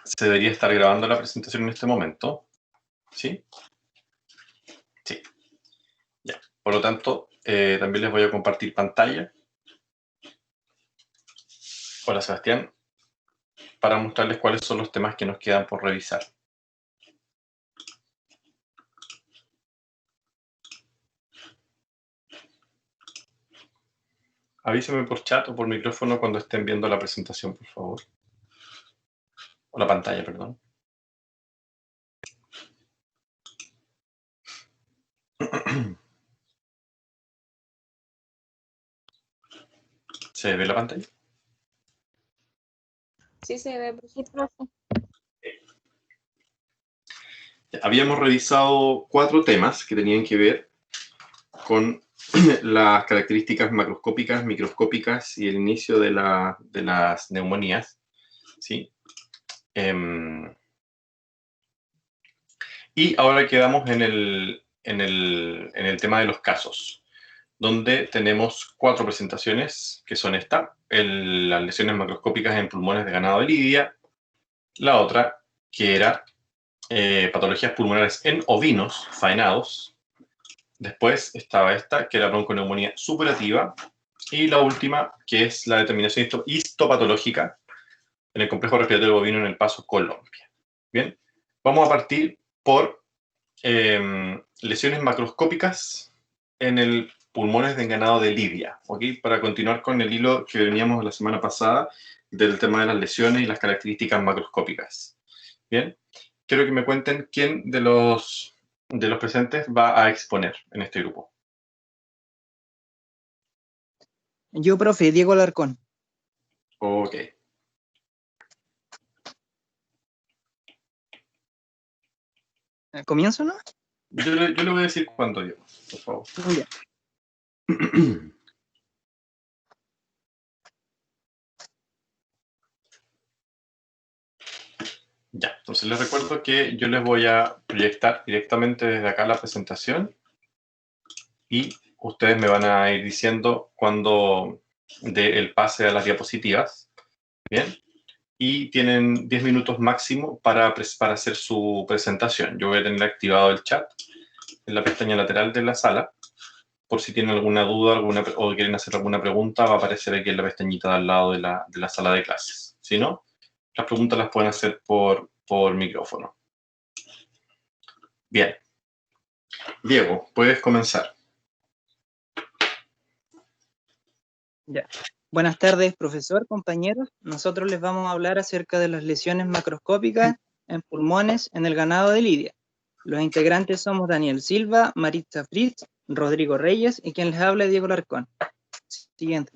Se debería estar grabando la presentación en este momento. ¿Sí? Sí. Ya. Por lo tanto, también les voy a compartir pantalla. Hola, Sebastián. Para mostrarles cuáles son los temas que nos quedan por revisar. Avísenme por chat o por micrófono cuando estén viendo la presentación, por favor. O la pantalla, perdón. ¿Se ve la pantalla? Sí, se ve, profe. Habíamos revisado 4 temas que tenían que ver con las características macroscópicas, microscópicas y el inicio de las neumonías, ¿sí? Y ahora quedamos en el tema de los casos, donde tenemos 4 presentaciones, que son esta, las lesiones macroscópicas en pulmones de ganado de lidia, la otra, que era patologías pulmonares en ovinos faenados. Después estaba esta, que era bronconeumonía supurativa. Y la última, que es la determinación histopatológica en el complejo respiratorio bovino en el Paso, Colombia. Bien, vamos a partir por lesiones macroscópicas en el pulmones de ganado de lidia, ¿ok? Para continuar con el hilo que veníamos la semana pasada del tema de las lesiones y las características macroscópicas. Bien, quiero que me cuenten quién de los presentes va a exponer en este grupo. Yo, profe, Diego Alarcón. Ok. ¿Comienzo, no? Yo le voy a decir cuándo, Diego, por favor. Muy bien. Ya, entonces les recuerdo que yo les voy a proyectar directamente desde acá la presentación y ustedes me van a ir diciendo cuándo dé el pase a las diapositivas. Bien, y tienen 10 minutos máximo para hacer su presentación. Yo voy a tener activado el chat en la pestaña lateral de la sala. Por si tienen alguna duda o quieren hacer alguna pregunta, va a aparecer aquí en la pestañita de al lado de la sala de clases. Si no, las preguntas las pueden hacer por micrófono. Bien. Diego, puedes comenzar. Ya. Buenas tardes, profesor, compañeros. Nosotros les vamos a hablar acerca de las lesiones macroscópicas en pulmones en el ganado de lidia. Los integrantes somos Daniel Silva, Maritza Fritz, Rodrigo Reyes y quien les habla es Diego Larcón. Siguiente.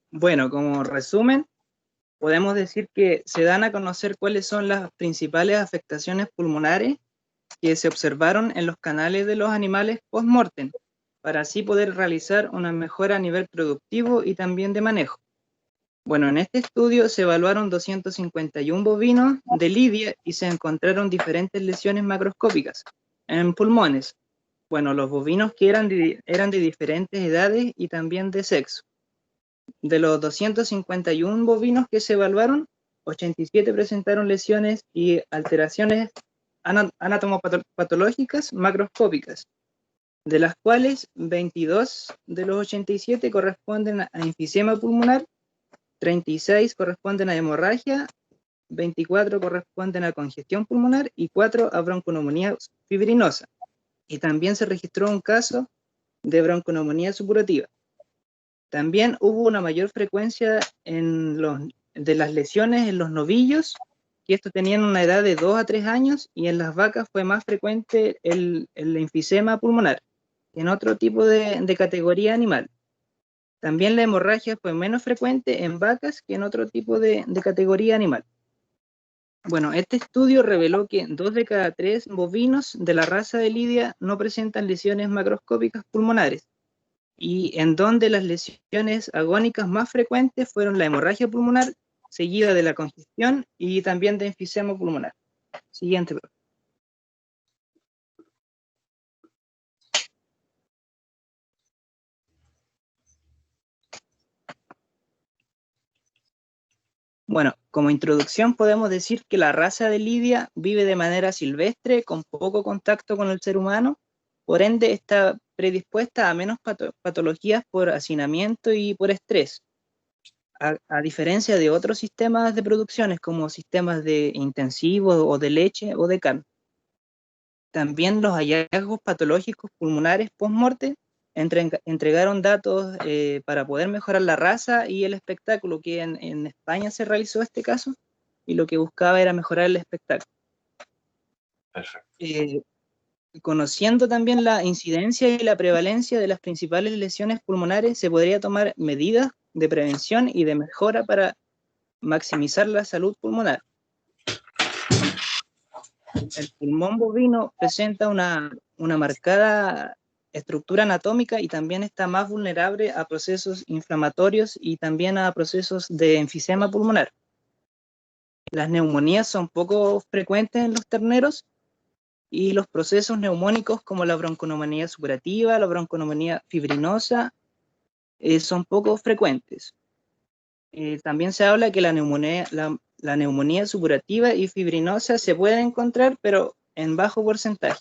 Bueno, como resumen, podemos decir que se dan a conocer cuáles son las principales afectaciones pulmonares que se observaron en los canales de los animales post-mortem, para así poder realizar una mejora a nivel productivo y también de manejo. Bueno, en este estudio se evaluaron 251 bovinos de lidia y se encontraron diferentes lesiones macroscópicas en pulmones. Bueno, los bovinos que eran de diferentes edades y también de sexo. De los 251 bovinos que se evaluaron, 87 presentaron lesiones y alteraciones anatomopatológicas macroscópicas, de las cuales 22 de los 87 corresponden a enfisema pulmonar, 36 corresponden a hemorragia, 24 corresponden a congestión pulmonar y 4 a bronconeumonía fibrinosa. Y también se registró un caso de bronconeumonía supurativa. También hubo una mayor frecuencia de las lesiones en los novillos, que estos tenían una edad de 2 a 3 años, y en las vacas fue más frecuente el enfisema pulmonar, en otro tipo de categoría animal. También la hemorragia fue menos frecuente en vacas que en otro tipo de categoría animal. Bueno, este estudio reveló que 2 de cada 3 bovinos de la raza de lidia no presentan lesiones macroscópicas pulmonares, y en donde las lesiones agónicas más frecuentes fueron la hemorragia pulmonar, seguida de la congestión y también de enfisema pulmonar. Siguiente. Bueno, como introducción podemos decir que la raza de Lidia vive de manera silvestre, con poco contacto con el ser humano, por ende está predispuesta a menos patologías por hacinamiento y por estrés, a diferencia de otros sistemas de producciones como sistemas de intensivos o de leche o de carne. También los hallazgos patológicos pulmonares post-morte entregaron datos para poder mejorar la raza y el espectáculo, que en España se realizó este caso, y lo que buscaba era mejorar el espectáculo. Perfecto. Conociendo también la incidencia y la prevalencia de las principales lesiones pulmonares, se podría tomar medidas de prevención y de mejora para maximizar la salud pulmonar. El pulmón bovino presenta una marcada estructura anatómica y también está más vulnerable a procesos inflamatorios y también a procesos de enfisema pulmonar. Las neumonías son poco frecuentes en los terneros y los procesos neumónicos como la bronconeumonía supurativa, la bronconeumonía fibrinosa, son poco frecuentes. También se habla que la neumonía supurativa y fibrinosa se pueden encontrar, pero en bajo porcentaje.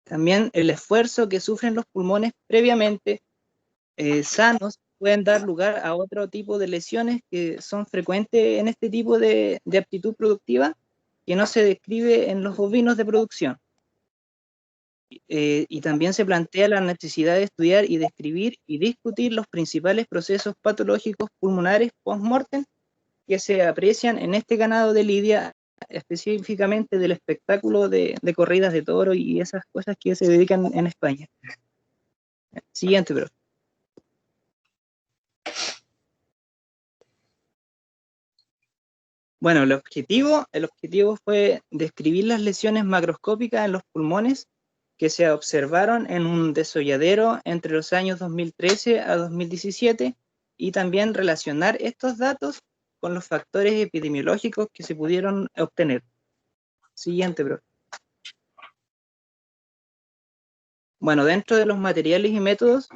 También el esfuerzo que sufren los pulmones previamente sanos pueden dar lugar a otro tipo de lesiones que son frecuentes en este tipo de aptitud productiva, que no se describe en los bovinos de producción. Y también se plantea la necesidad de estudiar y describir y discutir los principales procesos patológicos pulmonares post-mortem que se aprecian en este ganado de lidia, específicamente del espectáculo de corridas de toro y esas cosas que se dedican en España. Siguiente, bro. Bueno, el objetivo fue describir las lesiones macroscópicas en los pulmones que se observaron en un desolladero entre los años 2013 a 2017 y también relacionar estos datos con los factores epidemiológicos que se pudieron obtener. Siguiente, bro. Bueno, dentro de los materiales y métodos,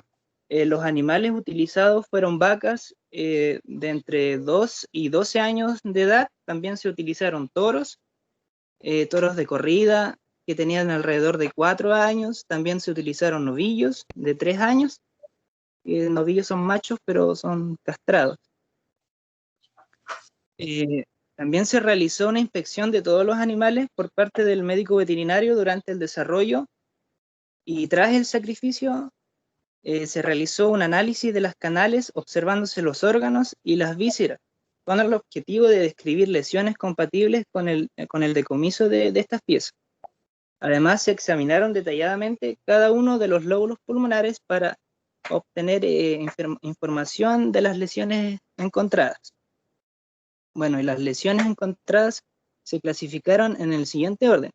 los animales utilizados fueron vacas de entre 2 y 12 años de edad. También se utilizaron toros, toros de corrida que tenían alrededor de 4 años. También se utilizaron novillos de 3 años. Novillos son machos, pero son castrados. También se realizó una inspección de todos los animales por parte del médico veterinario durante el desarrollo y tras el sacrificio. Se realizó un análisis de las canales observándose los órganos y las vísceras, con el objetivo de describir lesiones compatibles con el decomiso de estas piezas. Además, se examinaron detalladamente cada uno de los lóbulos pulmonares para obtener información de las lesiones encontradas. Bueno, y las lesiones encontradas se clasificaron en el siguiente orden.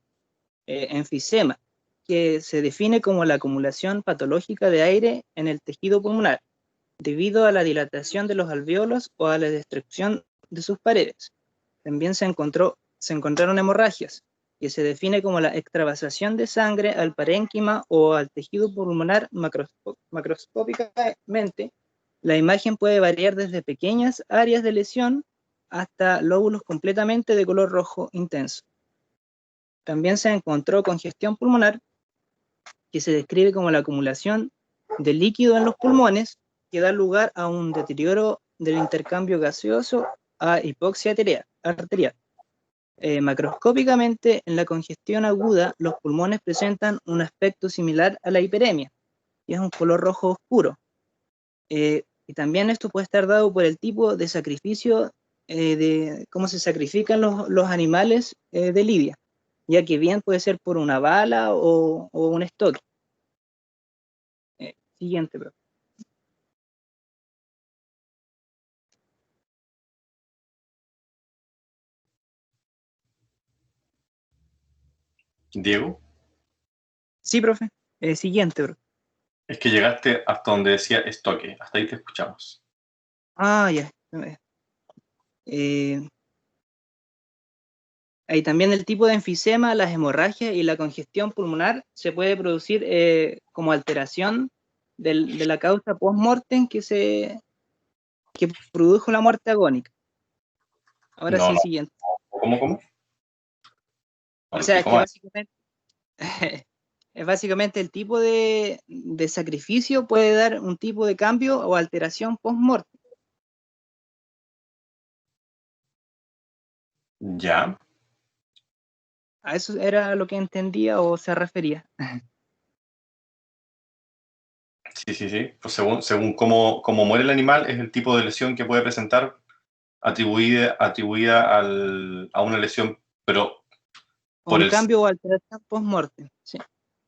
Enfisema, que se define como la acumulación patológica de aire en el tejido pulmonar, debido a la dilatación de los alvéolos o a la destrucción de sus paredes. También se encontraron hemorragias, que se define como la extravasación de sangre al parénquima o al tejido pulmonar macroscópicamente. La imagen puede variar desde pequeñas áreas de lesión hasta lóbulos completamente de color rojo intenso. También se encontró congestión pulmonar, que se describe como la acumulación de líquido en los pulmones que da lugar a un deterioro del intercambio gaseoso a hipoxia arterial. Macroscópicamente, en la congestión aguda, los pulmones presentan un aspecto similar a la hiperemia, y es un color rojo oscuro. Y también esto puede estar dado por el tipo de sacrificio, de cómo se sacrifican los animales de lidia, ya que bien puede ser por una bala o un estoque. Siguiente, bro. Diego, Sí, profe. Siguiente, bro. es que llegaste hasta donde decía estoque, hasta ahí te escuchamos. Ah, ya. Ahí también el tipo de enfisema, las hemorragias y la congestión pulmonar se puede producir como alteración de la causa post-mortem que produjo la muerte agónica. Ahora No, sí, no. siguiente. ¿Cómo? No O lo sea, es explico que mal. básicamente, es básicamente el tipo de sacrificio puede dar un tipo de cambio o alteración post-mortem. Ya. A eso era lo que entendía o se refería. Sí. Pues según cómo muere el animal, es el tipo de lesión que puede presentar atribuida a una lesión, pero por Un el, cambio o alteración post-mortem. Sí,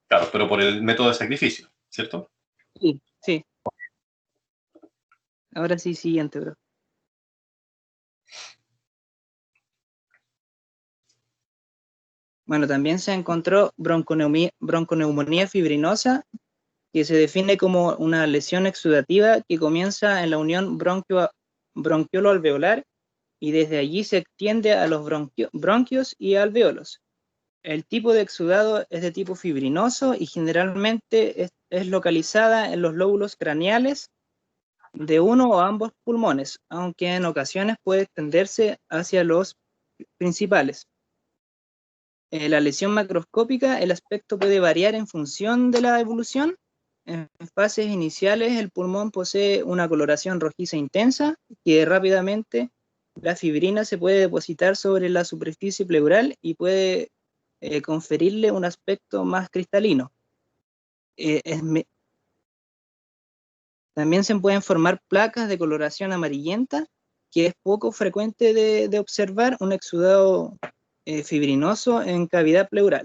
claro, pero por el método de sacrificio, ¿cierto? sí. Ahora sí, siguiente, bro. Bueno, también se encontró bronconeumonía fibrinosa, que se define como una lesión exudativa que comienza en la unión bronquiolo-alveolar y desde allí se extiende a los bronquios y alveolos. El tipo de exudado es de tipo fibrinoso y generalmente es localizada en los lóbulos craneales de uno o ambos pulmones, aunque en ocasiones puede extenderse hacia los principales. La lesión macroscópica, el aspecto puede variar en función de la evolución. En fases iniciales, el pulmón posee una coloración rojiza intensa que rápidamente la fibrina se puede depositar sobre la superficie pleural y puede conferirle un aspecto más cristalino. También se pueden formar placas de coloración amarillenta, que es poco frecuente de observar un exudado fibrinoso en cavidad pleural.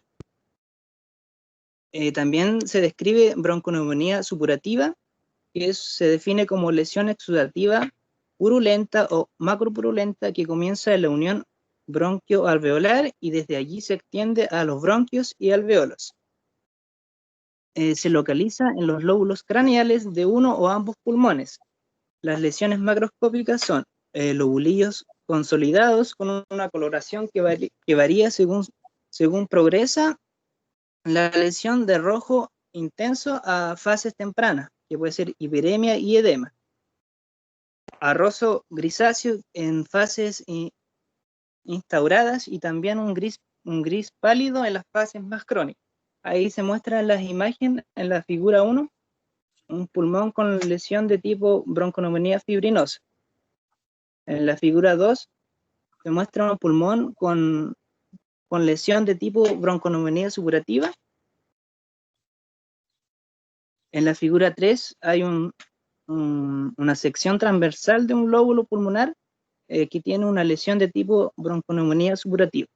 También se describe bronconeumonía supurativa, que se define como lesión exudativa purulenta o macropurulenta que comienza en la unión bronquio-alveolar y desde allí se extiende a los bronquios y alveolos. Se localiza en los lóbulos craneales de uno o ambos pulmones. Las lesiones macroscópicas son lobulillos consolidados con una coloración que varía según progresa la lesión de rojo intenso a fases tempranas, que puede ser hiperemia y edema. A roso grisáceo en fases instauradas y también un gris pálido en las fases más crónicas. Ahí se muestran las imágenes en la figura 1, un pulmón con lesión de tipo bronconeumonía fibrinosa. En la figura 2 se muestra un pulmón con lesión de tipo bronconeumonía supurativa. En la figura 3 hay una sección transversal de un lóbulo pulmonar que tiene una lesión de tipo bronconeumonía supurativa.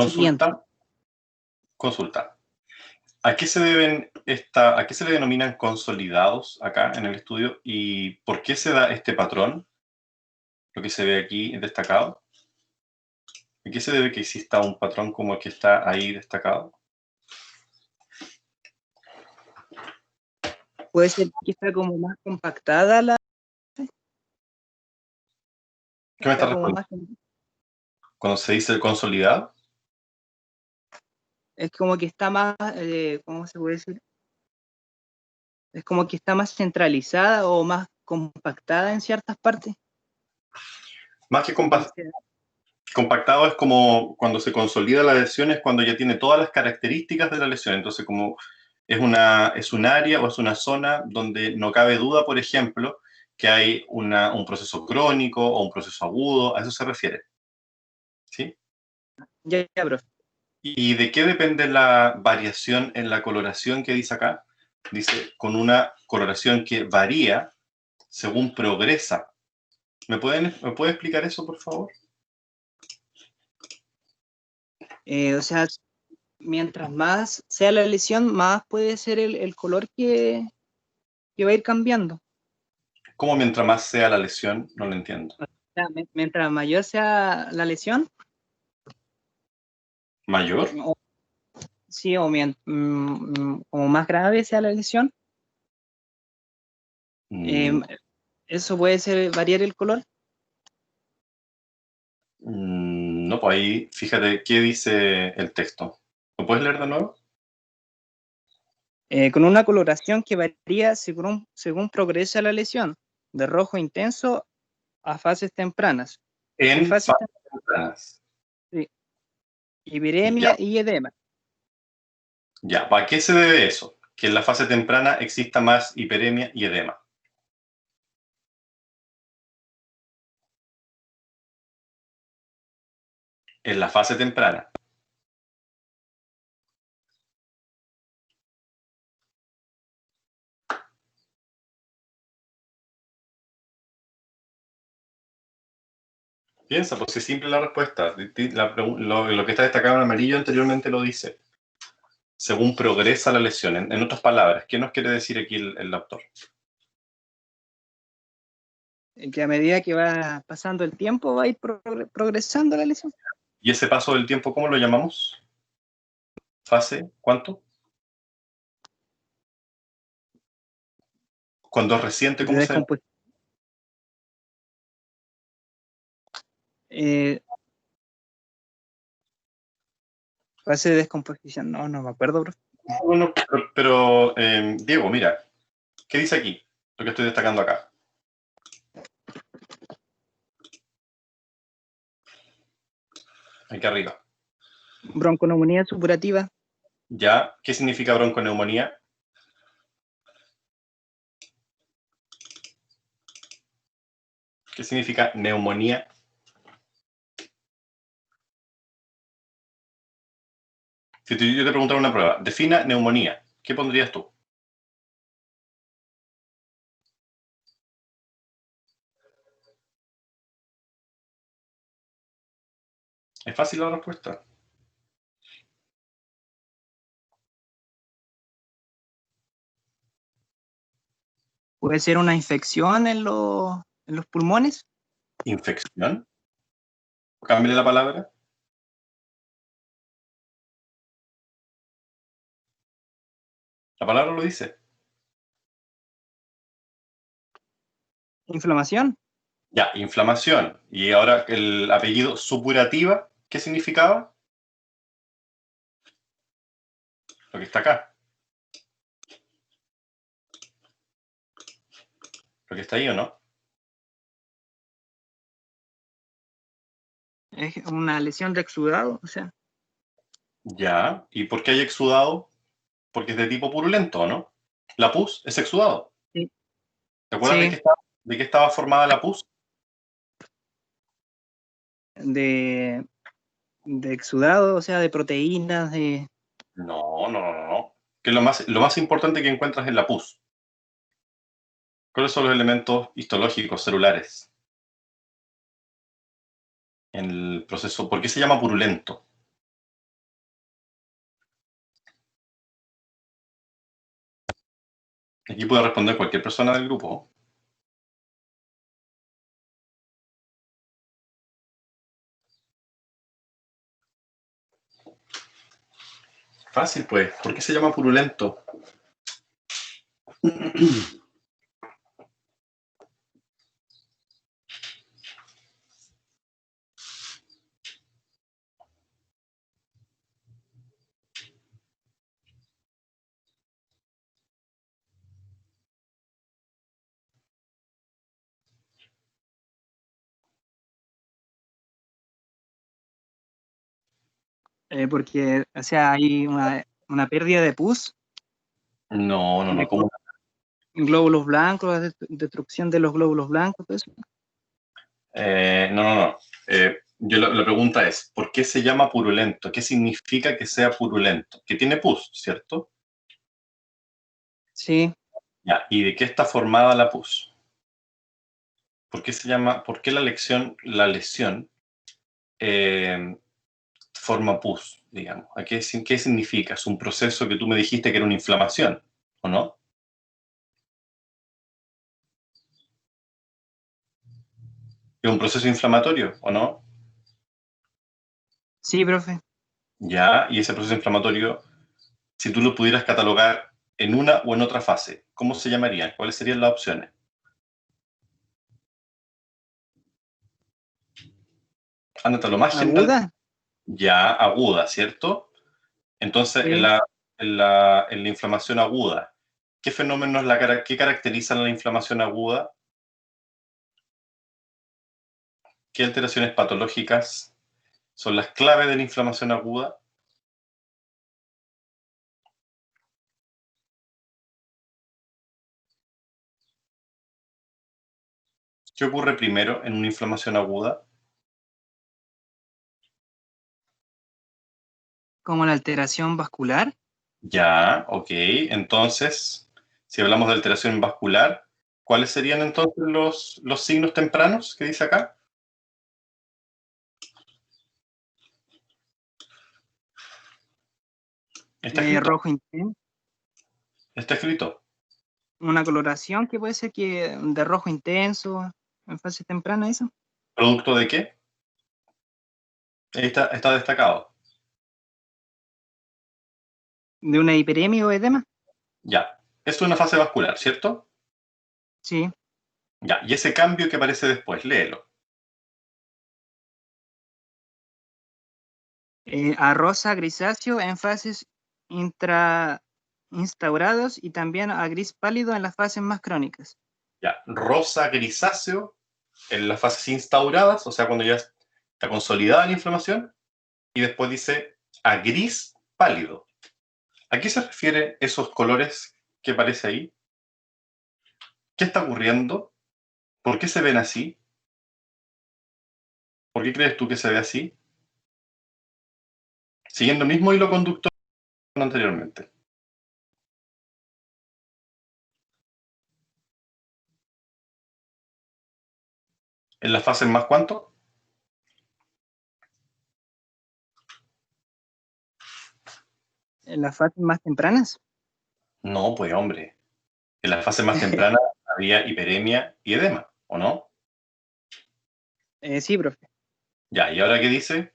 Siguiente. Consulta. ¿A qué se le denominan consolidados acá en el estudio y por qué se da este patrón? Lo que se ve aquí destacado. ¿A qué se debe que exista un patrón como el que está ahí destacado? Puede ser que está como más compactada ¿Qué me está está como respondiendo? más, Cuando se dice el consolidado, es como que está más, ¿cómo se puede decir? Es como que está más centralizada o más compactada en ciertas partes. más que No sé. compactado es como cuando se consolida la lesión, es cuando ya tiene todas las características de la lesión. Entonces, como es un área o es una zona donde no cabe duda, por ejemplo, que hay un proceso crónico o un proceso agudo, a eso se refiere. ¿Sí? Ya, profe. ¿Y de qué depende la variación en la coloración que dice acá? Dice, con una coloración que varía según progresa. ¿Me puede explicar eso, por favor? O sea, mientras más sea la lesión, más puede ser el color que va a ir cambiando. ¿Cómo mientras más sea la lesión? No lo entiendo. O sea, mientras mayor sea la lesión, ¿Mayor? o, sí, o como más grave sea la lesión, Mm, eso puede ser variar el color. no, pues ahí, fíjate, ¿qué dice el texto? ¿Lo puedes leer de nuevo? Con una coloración que varía según progresa la lesión, de rojo intenso a fases tempranas. En fases fases tempranas. Hiperemia y edema. Ya, ¿para qué se debe eso? Que en la fase temprana exista más hiperemia y edema. En la fase temprana. Piensa, pues es simple la respuesta. Lo que está destacado en amarillo anteriormente lo dice. Según progresa la lesión. En otras palabras, ¿qué nos quiere decir aquí el autor? Que a medida que va pasando el tiempo va a ir progresando la lesión. ¿Y ese paso del tiempo cómo lo llamamos? ¿Fase? ¿Cuánto? Cuando es reciente, ¿cómo se llama? Fase de descomposición. No me acuerdo, bro. Bueno, pero Diego, mira, ¿qué dice aquí? Lo que estoy destacando acá. Aquí arriba. Bronconeumonía supurativa. ¿Ya? ¿Qué significa bronconeumonía? ¿Qué significa neumonía? Si yo te preguntara una prueba, defina neumonía, ¿qué pondrías tú? Es fácil la respuesta. ¿Puede ser una infección en los pulmones? ¿Infección? Cámbiale la palabra. La palabra lo dice. ¿Inflamación? Ya, inflamación. Y ahora el apellido supurativa, ¿qué significaba? Lo que está acá. Lo que está ahí, ¿o no? Es una lesión de exudado, o sea. Ya. ¿Y por qué hay exudado? Porque es de tipo purulento, ¿no? La pus es exudado. Sí. ¿Te acuerdas Sí. de qué estaba formada la pus? De exudado, o sea, de proteínas, de... No. Que lo más importante que encuentras en la pus. ¿Cuáles son los elementos histológicos celulares? En el proceso, ¿por qué se llama purulento? Aquí puede responder cualquier persona del grupo. Fácil, pues. ¿Por qué se llama purulento? porque, o sea, hay una pérdida de pus. No. ¿Cómo? Glóbulos blancos, la destrucción de los glóbulos blancos, todo eso. No. La pregunta es, ¿por qué se llama purulento? ¿Qué significa que sea purulento? Que tiene pus, ¿cierto? Sí. Ya, ¿y de qué está formada la pus? ¿Por qué la lesión forma pus, digamos? ¿Qué significa? Es un proceso que tú me dijiste que era una inflamación, ¿o no? ¿Es un proceso inflamatorio, o no? Sí, profe. Ya, y ese proceso inflamatorio, si tú lo pudieras catalogar en una o en otra fase, ¿cómo se llamarían? ¿Cuáles serían las opciones? Ándate a lo más general. ¿Aguda? Ya, aguda, ¿cierto? Entonces, Sí. en la inflamación aguda, ¿qué fenómenos qué caracterizan la inflamación aguda? ¿Qué alteraciones patológicas son las claves de la inflamación aguda? ¿Qué ocurre primero en una inflamación aguda? Como la alteración vascular. Ya, ok. Entonces, si hablamos de alteración vascular, ¿cuáles serían entonces los signos tempranos que dice acá? ¿Está escrito? Rojo intenso. ¿Está escrito? Una coloración que puede ser que de rojo intenso en fase temprana, eso. ¿Producto de qué? Ahí está destacado. De una hiperemia o edema. Ya. Esto es una fase vascular, ¿cierto? Sí. Ya. Y ese cambio que aparece después, léelo. A rosa grisáceo en fases instaurados y también a gris pálido en las fases más crónicas. Ya. Rosa grisáceo en las fases instauradas, o sea, cuando ya está consolidada la inflamación, y después dice a gris pálido. ¿A qué se refiere esos colores que aparece ahí? ¿Qué está ocurriendo? ¿Por qué se ven así? ¿Por qué crees tú que se ve así? Siguiendo el mismo hilo conductor anteriormente. ¿En las fases más cuánto? En las fases más tempranas. No, pues hombre. En las fases más tempranas había hiperemia y edema, ¿o no? Sí, profe. Ya, ¿y ahora qué dice?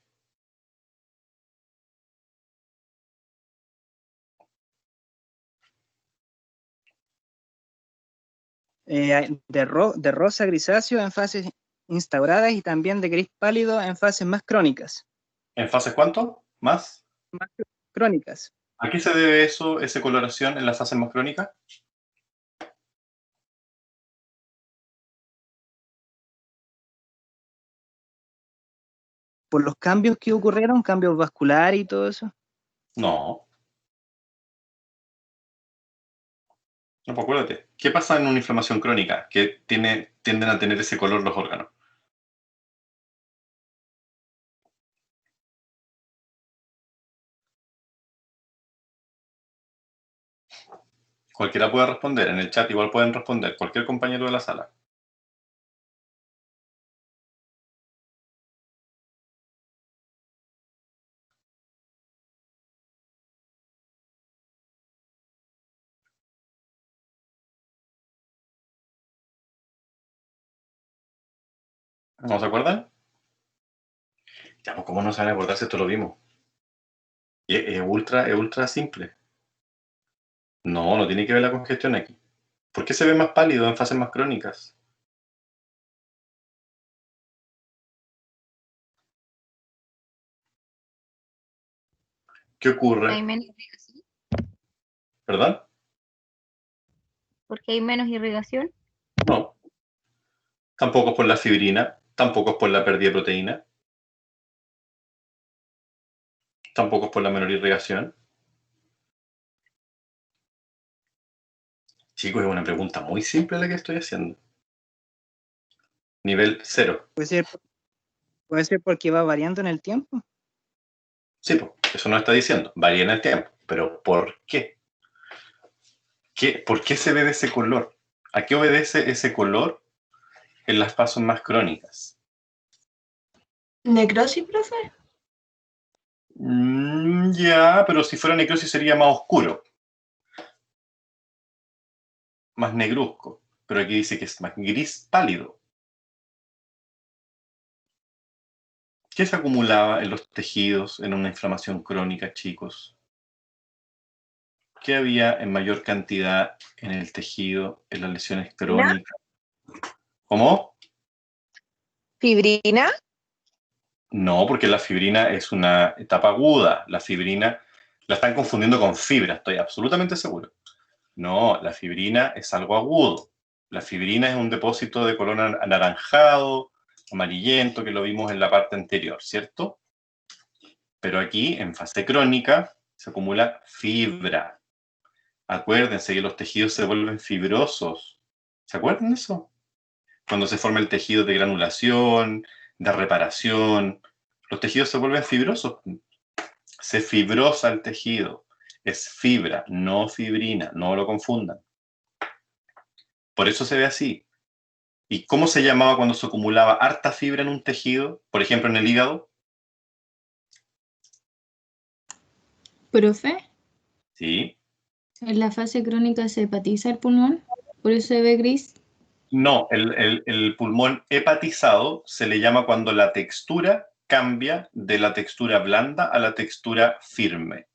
De rosa grisáceo en fases instauradas y también de gris pálido en fases más crónicas. ¿En fases cuánto? ¿Más? Más crónicas. ¿A qué se debe eso, esa coloración en las fases más crónicas? Por los cambios que ocurrieron, cambios vasculares y todo eso. No. No, pues acuérdate. ¿Qué pasa en una inflamación crónica? Que tienden a tener ese color los órganos. Cualquiera puede responder. En el chat igual pueden responder. Cualquier compañero de la sala. ¿No se acuerdan? Ya, pues, ¿cómo no se van a acordar si esto lo vimos? Y es ultra simple. No, no tiene que ver la congestión aquí. ¿Por qué se ve más pálido en fases más crónicas? ¿Qué Hay ocurre? menos irrigación. ¿Perdón? Porque hay menos irrigación. No. Tampoco es por la fibrina, tampoco es por la pérdida de proteína, tampoco es por la menor irrigación. Chicos, es una pregunta muy simple la que estoy haciendo. Nivel 0. Puede ser porque va variando en el tiempo. Sí, pues, eso nos está diciendo. Varía en el tiempo. Pero ¿por qué? ¿Por qué se ve de ese color? ¿A qué obedece ese color en las fases más crónicas? ¿Necrosis, profe? Ya, pero si fuera necrosis sería más oscuro. Más negruzco. Pero aquí dice que es más gris pálido. ¿Qué se acumulaba en los tejidos en una inflamación crónica, chicos? ¿Qué había en mayor cantidad en el tejido en las lesiones crónicas? ¿Cómo? ¿Fibrina? No, porque la fibrina es una etapa aguda. La fibrina la están confundiendo con fibra, estoy absolutamente seguro. No, la fibrina es algo agudo. La fibrina es un depósito de color anaranjado, amarillento, que lo vimos en la parte anterior, ¿cierto? Pero aquí, en fase crónica, se acumula fibra. Acuérdense que los tejidos se vuelven fibrosos. ¿Se acuerdan de eso? Cuando se forma el tejido de granulación, de reparación, los tejidos se vuelven fibrosos. Se fibrosa el tejido. Es fibra, no fibrina, no lo confundan. Por eso se ve así. ¿Y cómo se llamaba cuando se acumulaba harta fibra en un tejido? Por ejemplo, en el hígado. Profe, Sí. en la fase crónica se hepatiza el pulmón, por eso se ve gris. No, el pulmón hepatizado se le llama cuando la textura cambia de la textura blanda a la textura firme.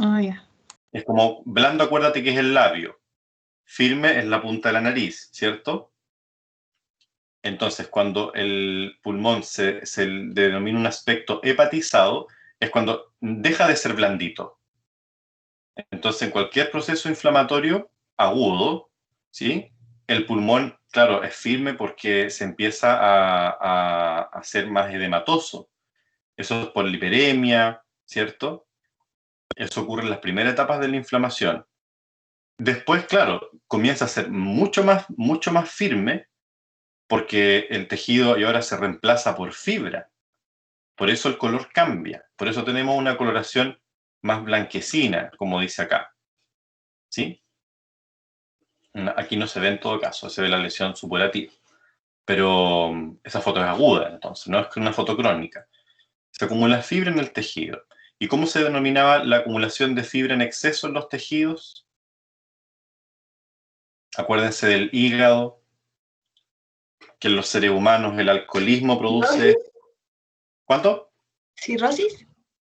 Ah, ya. Es como blando, acuérdate que es el labio. Firme es la punta de la nariz, ¿cierto? Entonces, cuando el pulmón se denomina un aspecto hepatizado, es cuando deja de ser blandito. Entonces, en cualquier proceso inflamatorio agudo, ¿sí? El pulmón, claro, es firme porque se empieza a hacer más edematoso. Eso es por la hiperemia, ¿cierto? Eso ocurre en las primeras etapas de la inflamación. Después, claro, comienza a ser mucho más firme porque el tejido y ahora se reemplaza por fibra. Por eso el color cambia. Por eso tenemos una coloración más blanquecina, como dice acá. ¿Sí? Aquí no se ve en todo caso, se ve la lesión supurativa. Pero esa foto es aguda, entonces, no es una foto crónica. Se acumula fibra en el tejido. ¿Y cómo se denominaba la acumulación de fibra en exceso en los tejidos? Acuérdense del hígado, que en los seres humanos el alcoholismo produce... ¿Cuánto? ¿Cirrosis?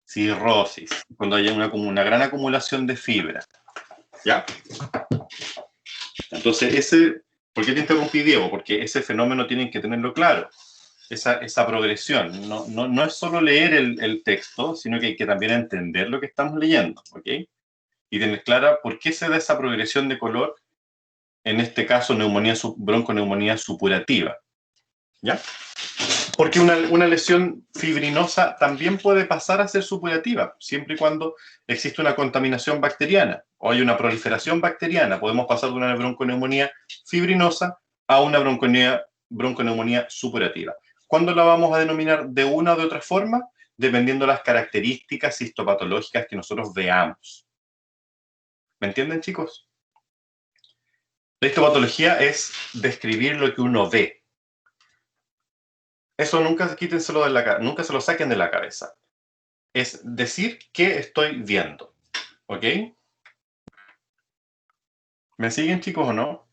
Cirrosis, cuando hay una gran acumulación de fibra. ¿Ya? Entonces, ¿por qué te interrumpí, Diego? Porque ese fenómeno tienen que tenerlo claro. Esa progresión. No es solo leer el texto, sino que hay que también entender lo que estamos leyendo, ¿ok? Y tener clara por qué se da esa progresión de color, en este caso bronconeumonía supurativa, ¿ya? Porque una lesión fibrinosa también puede pasar a ser supurativa, siempre y cuando existe una contaminación bacteriana o hay una proliferación bacteriana. Podemos pasar de una bronconeumonía fibrinosa a una bronconeumonía supurativa. ¿Cuándo la vamos a denominar de una o de otra forma? Dependiendo de las características histopatológicas que nosotros veamos. ¿Me entienden, chicos? La histopatología es describir lo que uno ve. Eso nunca nunca se lo saquen de la cabeza. Es decir qué estoy viendo. ¿Ok? ¿Me siguen, chicos, o no?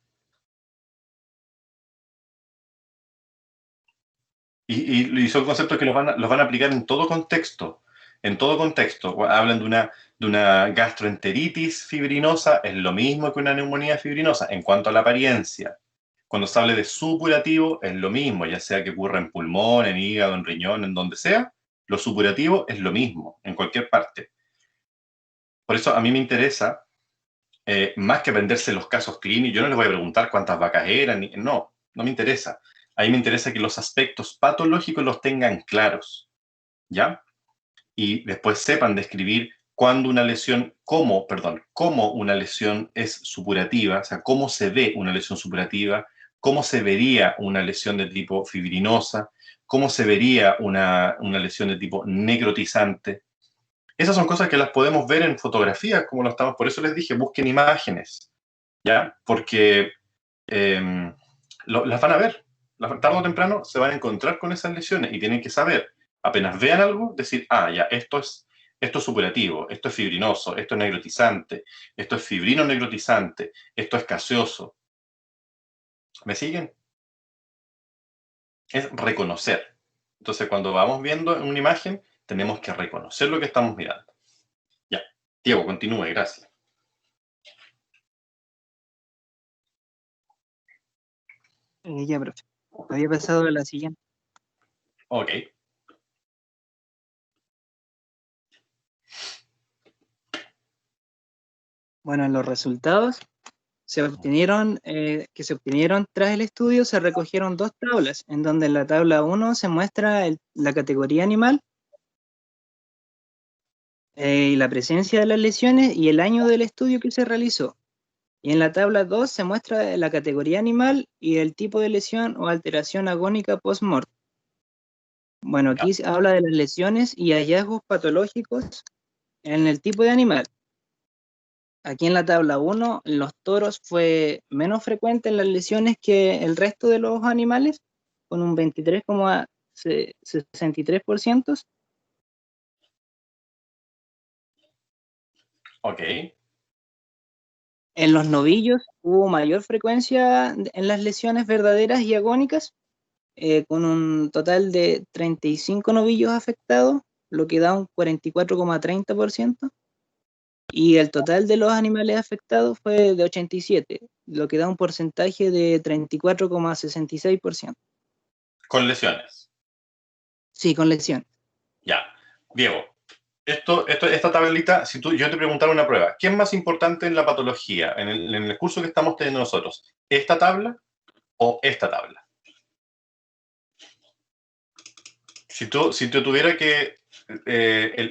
Y son conceptos que los van a aplicar en todo contexto. En todo contexto. Hablan de una gastroenteritis fibrinosa, es lo mismo que una neumonía fibrinosa en cuanto a la apariencia. Cuando se hable de supurativo, es lo mismo, ya sea que ocurra en pulmón, en hígado, en riñón, en donde sea. Lo supurativo es lo mismo, en cualquier parte. Por eso a mí me interesa, más que aprenderse los casos clínicos, yo no les voy a preguntar cuántas vacas eran, no me interesa. A mí me interesa que los aspectos patológicos los tengan claros, ¿ya? Y después sepan describir cómo una lesión es supurativa, o sea, cómo se ve una lesión supurativa, cómo se vería una lesión de tipo fibrinosa, cómo se vería una lesión de tipo necrotizante. Esas son cosas que las podemos ver en fotografías, como lo estamos, por eso les dije, busquen imágenes, ¿ya? Porque las van a ver, tarde o temprano se van a encontrar con esas lesiones y tienen que saber, apenas vean algo, decir, ya, esto es supurativo, esto es fibrinoso, esto es necrotizante, esto es fibrino necrotizante, esto es gaseoso. ¿Me siguen? Es reconocer. Entonces, cuando vamos viendo una imagen, tenemos que reconocer lo que estamos mirando. Ya, Diego, continúe, gracias. Ya, profe. Había pasado a la siguiente. Ok. Bueno, en los resultados que se obtenieron tras el estudio, se recogieron dos tablas, en donde en la tabla 1 se muestra la categoría animal, y la presencia de las lesiones y el año del estudio que se realizó. Y en la tabla 2 se muestra la categoría animal y el tipo de lesión o alteración agónica post-mortem. Bueno, aquí se habla de las lesiones y hallazgos patológicos en el tipo de animal. Aquí en la tabla 1, en los toros fue menos frecuente en las lesiones que el resto de los animales, con un 23,63%. Ok. En los novillos hubo mayor frecuencia en las lesiones verdaderas y agónicas, con un total de 35 novillos afectados, lo que da un 44,30%. Y el total de los animales afectados fue de 87, lo que da un porcentaje de 34,66%. Con lesiones. Sí, con lesión. Ya. Diego, esta tablita, si yo te preguntara una prueba, ¿qué es más importante en la patología, en el curso que estamos teniendo nosotros? ¿Esta tabla o esta tabla? Si te tuviera que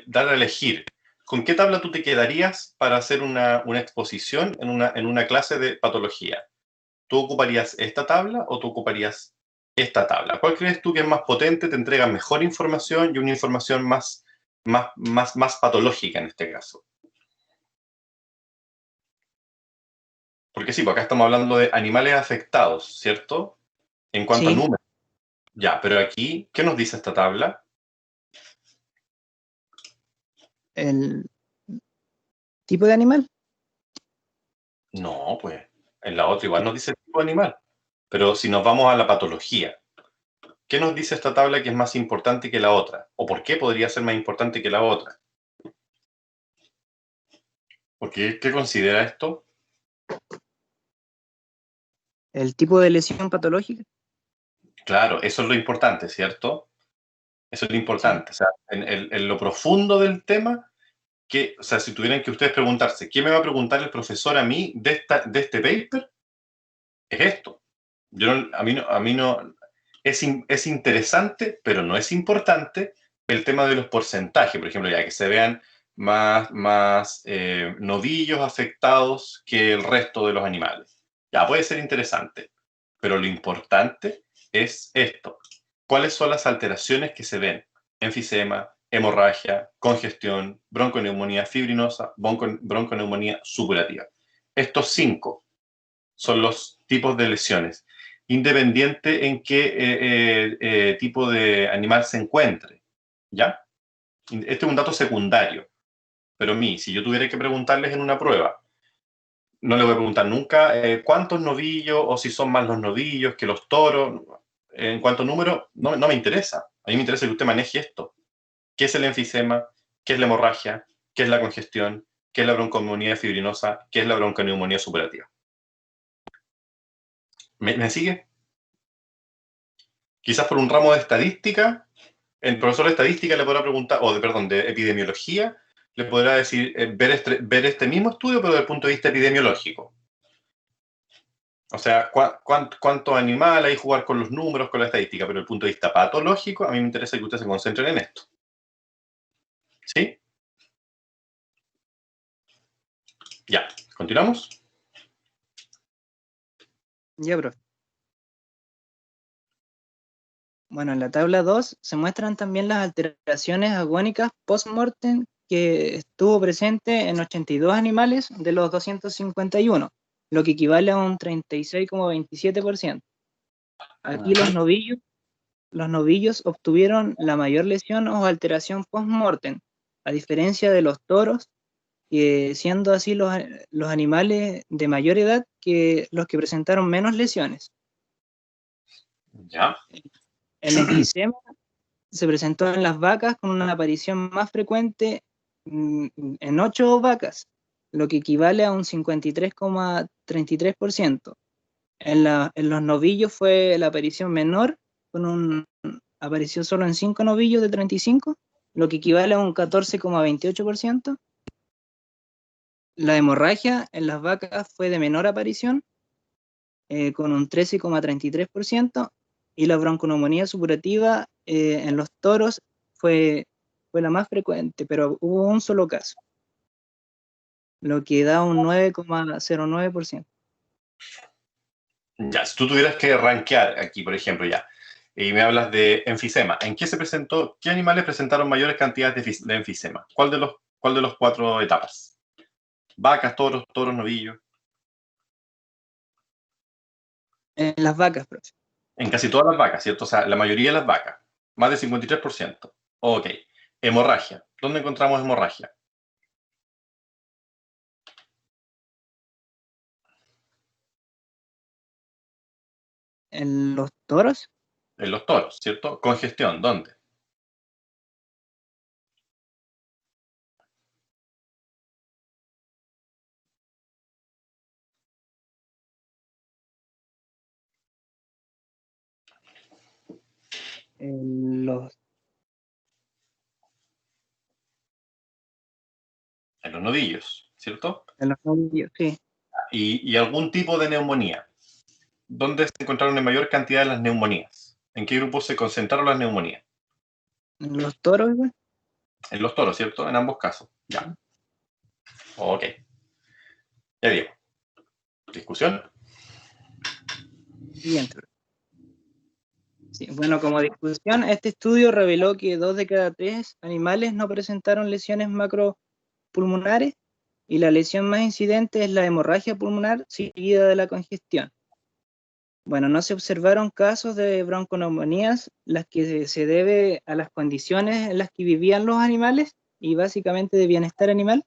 dar a elegir, ¿con qué tabla tú te quedarías para hacer una exposición en una clase de patología? ¿Tú ocuparías esta tabla o tú ocuparías esta tabla? ¿Cuál crees tú que es más potente, te entrega mejor información y una información más patológica en este caso? Porque sí, porque acá estamos hablando de animales afectados, ¿cierto? En cuanto a Sí, números. Ya, pero aquí, ¿qué nos dice esta tabla? el tipo de animal. No, pues en la otra igual nos dice el tipo de animal. Pero si nos vamos a la patología, ¿qué nos dice esta tabla que es más importante que la otra? ¿O por qué podría ser más importante que la otra? Porque, ¿qué considera esto? El tipo de lesión patológica. Claro, eso es lo importante, ¿cierto? Eso es lo Sí. importante. O sea, en lo profundo del tema, o sea, si tuvieran que ustedes preguntarse, ¿qué me va a preguntar el profesor a mí de este paper? Es esto. A mí no, es interesante, pero no es importante el tema de los porcentajes, por ejemplo, ya que se vean más novillos afectados que el resto de los animales. Ya puede ser interesante, pero lo importante es esto. ¿Cuáles son las alteraciones que se ven? Enfisema, hemorragia, congestión, bronconeumonía fibrinosa, bronconeumonía supurativa. Estos 5 son los tipos de lesiones, independiente en qué tipo de animal se encuentre, ¿ya? Este es un dato secundario, pero si yo tuviera que preguntarles en una prueba, no le voy a preguntar nunca cuántos novillos o si son más los novillos que los toros. En cuanto a número, no me interesa. A mí me interesa que usted maneje esto. ¿Qué es el enfisema? ¿Qué es la hemorragia? ¿Qué es la congestión? ¿Qué es la bronconeumonía fibrinosa? ¿Qué es la bronconeumonía supurativa? ¿Me sigue? Quizás por un ramo de estadística, el profesor de estadística le podrá preguntar, perdón, de epidemiología, le podrá decir, ver este mismo estudio, pero desde el punto de vista epidemiológico. O sea, cuántos animales hay, jugar con los números, con la estadística, pero desde el punto de vista patológico, a mí me interesa que ustedes se concentren en esto. ¿Sí? Ya, ¿continuamos? Ya, profe. Bueno, en la tabla 2 se muestran también las alteraciones agónicas post-mortem que estuvo presente en 82 animales de los 251, lo que equivale a un 36,27%. Aquí los novillos obtuvieron la mayor lesión o alteración post-mortem, a diferencia de los toros, siendo así los animales de mayor edad que los que presentaron menos lesiones. Ya. El enfisema se presentó en las vacas con una aparición más frecuente en 8 vacas, lo que equivale a un 53,33%. En los novillos fue la aparición menor, apareció solo en 5 novillos de 35, lo que equivale a un 14,28%. La hemorragia en las vacas fue de menor aparición, con un 13,33%, y la bronconeumonía supurativa en los toros fue la más frecuente, pero hubo un solo caso, lo que da un 9,09%. Ya, si tú tuvieras que rankear aquí, por ejemplo, ya, y me hablas de enfisema, ¿en qué se presentó, qué animales presentaron mayores cantidades de enfisema? ¿Cuál de los 4 etapas? Vacas, toros, novillos. En las vacas, profe. En casi todas las vacas, ¿cierto? O sea, la mayoría de las vacas, más del 53%. Ok. Hemorragia. ¿Dónde encontramos hemorragia? En los toros, En los toros, ¿cierto? Congestión, ¿dónde? en los, En los novillos, ¿cierto? en los novillos, sí. Y algún tipo de neumonía. ¿Dónde se encontraron en mayor cantidad de las neumonías? ¿En qué grupos se concentraron las neumonías? En los toros, igual. En los toros, ¿cierto? En ambos casos. Ya. Ok. Ya digo. ¿Discusión? Siguiente. Sí, bueno, como discusión, este estudio reveló que 2 de cada 3 animales no presentaron lesiones macropulmonares, y la lesión más incidente es la hemorragia pulmonar seguida de la congestión. Bueno, no se observaron casos de bronconeumonías, las que se debe a las condiciones en las que vivían los animales y básicamente de bienestar animal.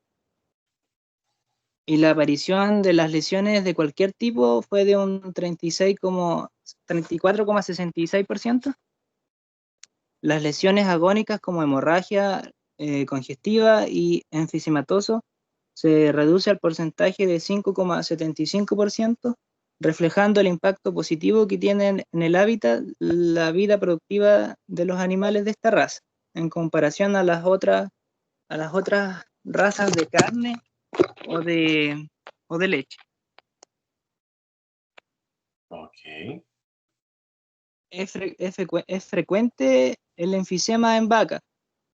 Y la aparición de las lesiones de cualquier tipo fue de un 34,66%. Las lesiones agónicas como hemorragia congestiva y enfisematoso se reduce al porcentaje de 5,75%, reflejando el impacto positivo que tienen en el hábitat la vida productiva de los animales de esta raza, en comparación a las otras razas de carne o de leche. Ok. Es frecuente el enfisema en vaca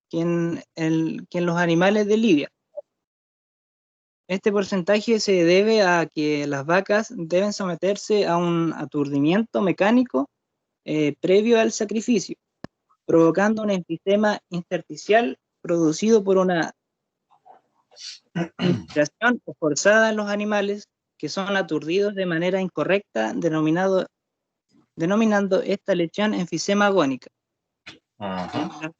que en los animales de lidia. Este porcentaje se debe a que las vacas deben someterse a un aturdimiento mecánico previo al sacrificio, provocando un enfisema intersticial producido por una inspiración forzada en los animales que son aturdidos de manera incorrecta, denominando esta lesión enfisema agónica. Ajá.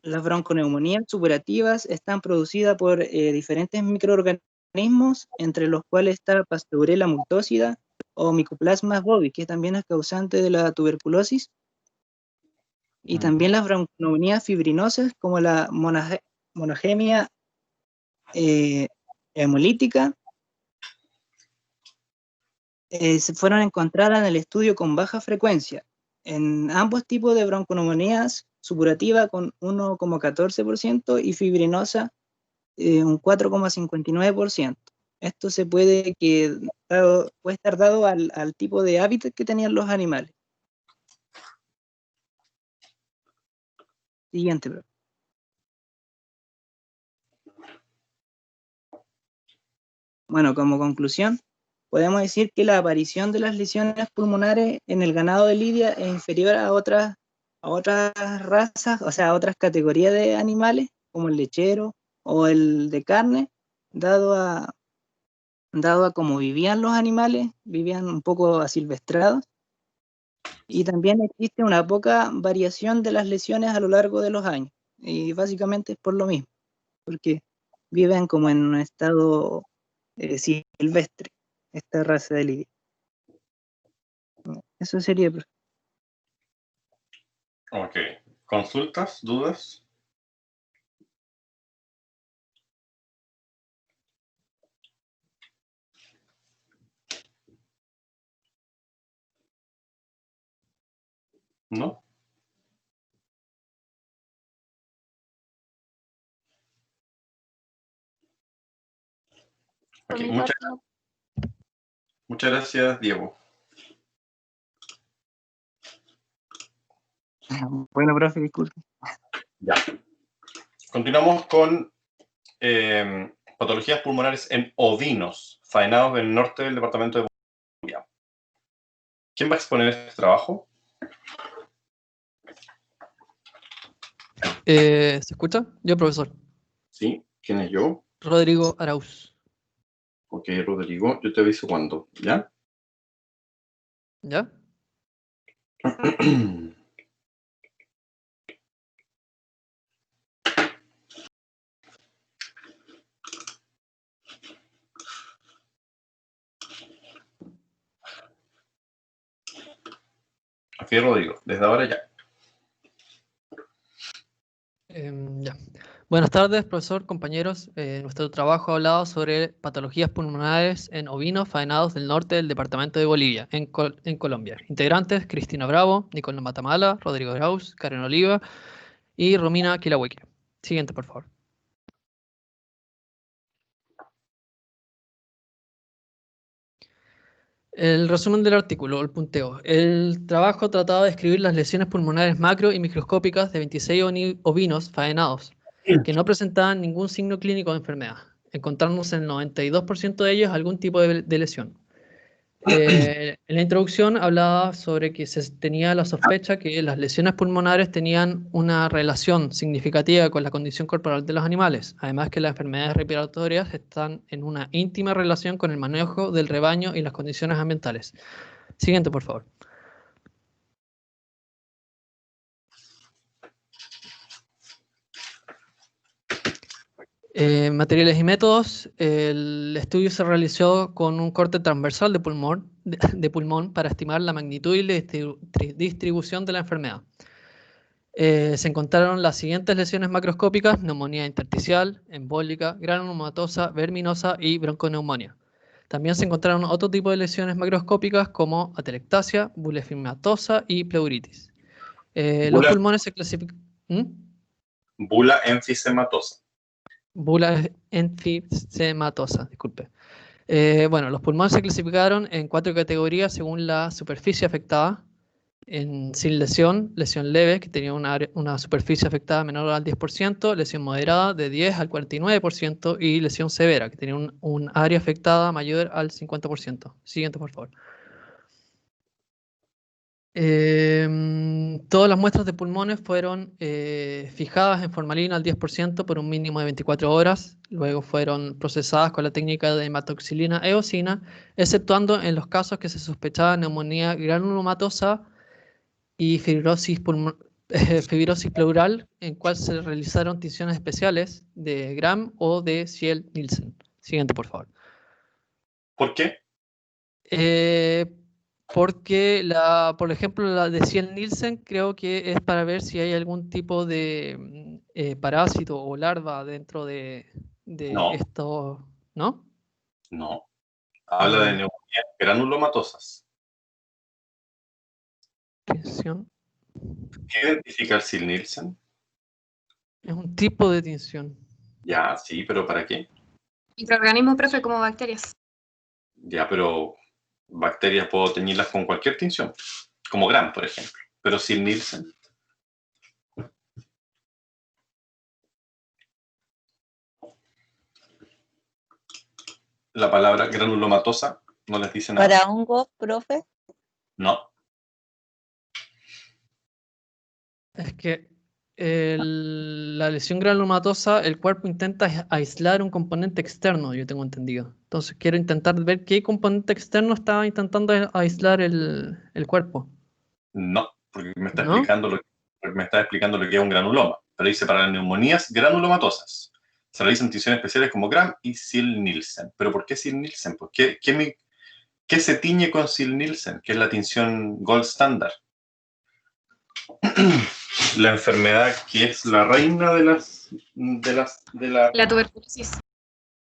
Las bronconeumonías supurativas están producidas por diferentes microorganismos, entre los cuales está Pasteurella multósida o Mycoplasma bovis, que también es causante de la tuberculosis, y también las bronconeumonías fibrinosas como la monogemia hemolítica se fueron encontradas en el estudio con baja frecuencia en ambos tipos de bronconeumonías supurativa con 1,14% y fibrinosa un 4,59%. Esto puede estar dado al tipo de hábitat que tenían los animales. Siguiente, bro. Bueno, como conclusión, podemos decir que la aparición de las lesiones pulmonares en el ganado de lidia es inferior a otras razas, o sea, a otras categorías de animales, como el lechero o el de carne, dado a cómo vivían los animales, vivían un poco asilvestrados, y también existe una poca variación de las lesiones a lo largo de los años, y básicamente es por lo mismo, porque viven como en un estado silvestre, esta raza de lidia. Eso sería. Ok. ¿Consultas? ¿Dudas? ¿No? Ok, Por mi muchas, parte, no. muchas gracias, Diego. Bueno, profe, disculpe. Ya. Continuamos con patologías pulmonares en ovinos, faenados del norte del departamento de Bolivia. ¿Quién va a exponer este trabajo? ¿Se escucha? Yo, profesor. ¿Sí? ¿Quién es yo? Rodrigo Arauz. Ok, Rodrigo, yo te aviso cuándo, ¿ya? ¿Ya? Ok, Rodrigo, desde ahora ya. Ya. Buenas tardes, profesor, compañeros. Nuestro trabajo ha hablado sobre patologías pulmonares en ovinos faenados del norte del departamento de Bolivia, en Colombia. Integrantes: Cristina Bravo, Nicolás Matamala, Rodrigo Arauz, Karen Oliva y Romina Kilahueque. Siguiente, por favor. El resumen del artículo, el punteo. El trabajo trataba de describir las lesiones pulmonares macro y microscópicas de 26 ovinos faenados que no presentaban ningún signo clínico de enfermedad, encontrándose en el 92% de ellos algún tipo de lesión. En la introducción hablaba sobre que se tenía la sospecha que las lesiones pulmonares tenían una relación significativa con la condición corporal de los animales, además que las enfermedades respiratorias están en una íntima relación con el manejo del rebaño y las condiciones ambientales. Siguiente, por favor. Materiales y métodos. El estudio se realizó con un corte transversal de pulmón para estimar la magnitud y la distribución de la enfermedad. Se encontraron las siguientes lesiones macroscópicas: neumonía intersticial, embólica, granulomatosa, verminosa y bronconeumonía. También se encontraron otro tipo de lesiones macroscópicas como atelectasia, bulefimatosa y pleuritis. Los pulmones se clasifican... Bula enfisematosa. Bula enfisematosa, disculpe. Bueno, los pulmones se clasificaron en 4 categorías según la superficie afectada. Sin lesión, lesión leve, que tenía una superficie afectada menor al 10%, lesión moderada de 10 al 49% y lesión severa, que tenía un área afectada mayor al 50%. Siguiente, por favor. Todas las muestras de pulmones fueron fijadas en formalina al 10% por un mínimo de 24 horas. Luego fueron procesadas con la técnica de hematoxilina eosina, exceptuando en los casos que se sospechaba neumonía granulomatosa y fibrosis pleural, en cual se realizaron tinciones especiales de Gram o de Ziel-Nielsen. Siguiente, por favor. ¿Por qué? Porque, por ejemplo, la de Ziel-Nielsen creo que es para ver si hay algún tipo de parásito o larva dentro de No. esto, ¿no? No. Habla de neumonías granulomatosas. Tinción. ¿Qué identifica el Ziel-Nielsen? Es un tipo de tinción. Ya, sí, pero ¿para qué? Microorganismos, profe, como bacterias. Ya, pero bacterias puedo teñirlas con cualquier tinción, como Gram, por ejemplo. Pero Ziel-Nielsen. La palabra granulomatosa no les dice nada. ¿Para hongos, profe? No. Es que la lesión granulomatosa, el cuerpo intenta aislar un componente externo, yo tengo entendido. Entonces quiero intentar ver qué componente externo está intentando aislar el cuerpo. No, porque me está ¿No? explicando lo que es un granuloma. Pero dice para las neumonías granulomatosas. Se realizan tinciones especiales como Gram y Ziel-Nielsen. ¿Pero por qué Ziel-Nielsen? ¿Por qué se tiñe con Ziel-Nielsen? Que es la tinción gold standard. La enfermedad que es la reina de la... La tuberculosis.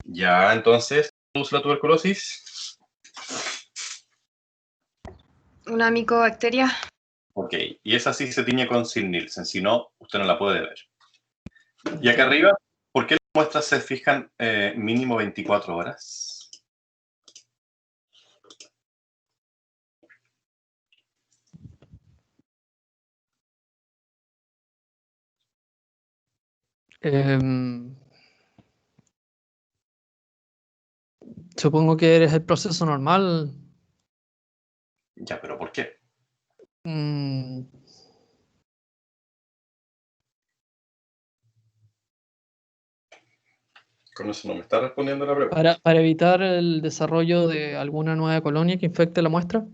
Ya, entonces, ¿usa la tuberculosis? Una micobacteria. Ok, y esa sí se tiñe con Ziel-Nielsen, si no, usted no la puede ver. Y acá arriba, ¿por qué las muestras se fijan mínimo 24 horas? Supongo que es el proceso normal. Ya, pero ¿por qué? Mm, Con eso no me está respondiendo la pregunta. para evitar el desarrollo de alguna nueva colonia que infecte la muestra.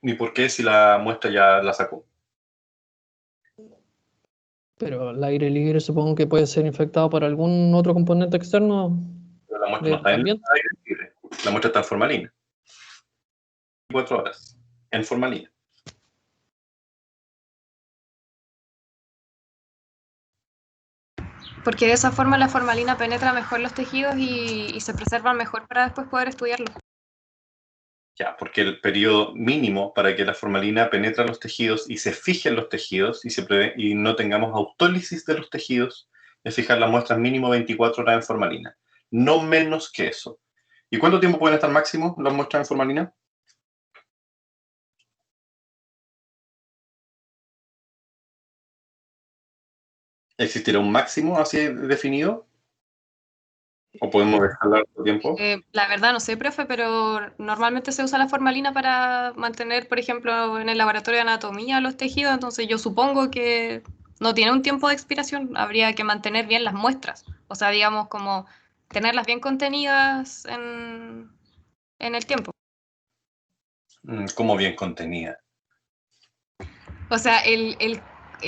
¿Ni por qué si la muestra ya la sacó? Pero el aire libre supongo que puede ser infectado por algún otro componente externo Pero la muestra no está del en el ambiente. aire libre. La muestra está en formalina. 4 horas. En formalina. Porque de esa forma la formalina penetra mejor los tejidos y se preservan mejor para después poder estudiarlo. Ya, porque el periodo mínimo para que la formalina penetre los tejidos y se fije en los tejidos y no tengamos autólisis de los tejidos es fijar las muestras mínimo 24 horas en formalina. No menos que eso. ¿Y cuánto tiempo pueden estar máximo las muestras en formalina? ¿Existirá un máximo así definido? ¿O podemos dejarla todo tiempo? La verdad no sé, profe, pero normalmente se usa la formalina para mantener, por ejemplo, en el laboratorio de anatomía los tejidos, entonces yo supongo que no tiene un tiempo de expiración, habría que mantener bien las muestras, o sea, digamos como tenerlas bien contenidas en el tiempo. Como bien contenida. O sea,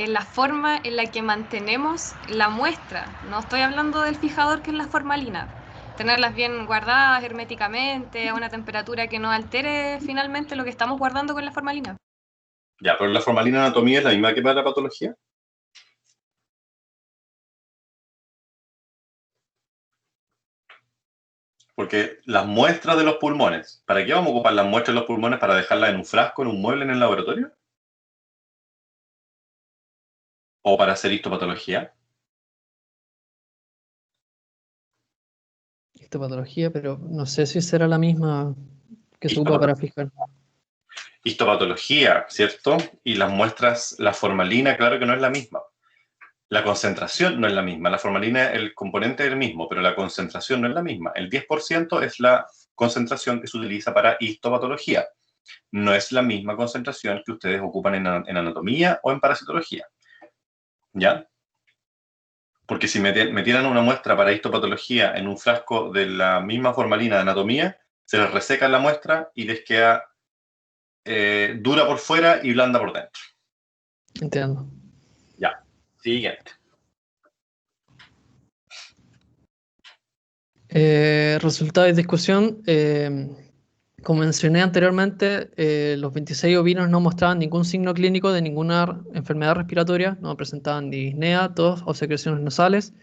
la forma en la que mantenemos la muestra, no estoy hablando del fijador que es la formalina, tenerlas bien guardadas herméticamente a una temperatura que no altere finalmente lo que estamos guardando con la formalina. Ya, pero la formalina en anatomía es la misma que para la patología. Porque las muestras de los pulmones, ¿para qué vamos a ocupar las muestras de los pulmones para dejarlas en un frasco, en un mueble en el laboratorio? ¿O para hacer histopatología? Histopatología, pero no sé si será la misma que se ocupa para fijar. Histopatología, ¿cierto? Y las muestras, la formalina, claro que no es la misma. La concentración no es la misma. La formalina, el componente es el mismo, pero la concentración no es la misma. El 10% es la concentración que se utiliza para histopatología. No es la misma concentración que ustedes ocupan en anatomía o en parasitología. ¿Ya? Porque si metieran una muestra para histopatología en un frasco de la misma formalina de anatomía, se les reseca la muestra y les queda dura por fuera y blanda por dentro. Entiendo. Ya. Siguiente. Resultado de discusión. Como mencioné anteriormente, los 26 ovinos no mostraban ningún signo clínico de ninguna enfermedad respiratoria, no presentaban ni disnea, tos o secreciones nasales.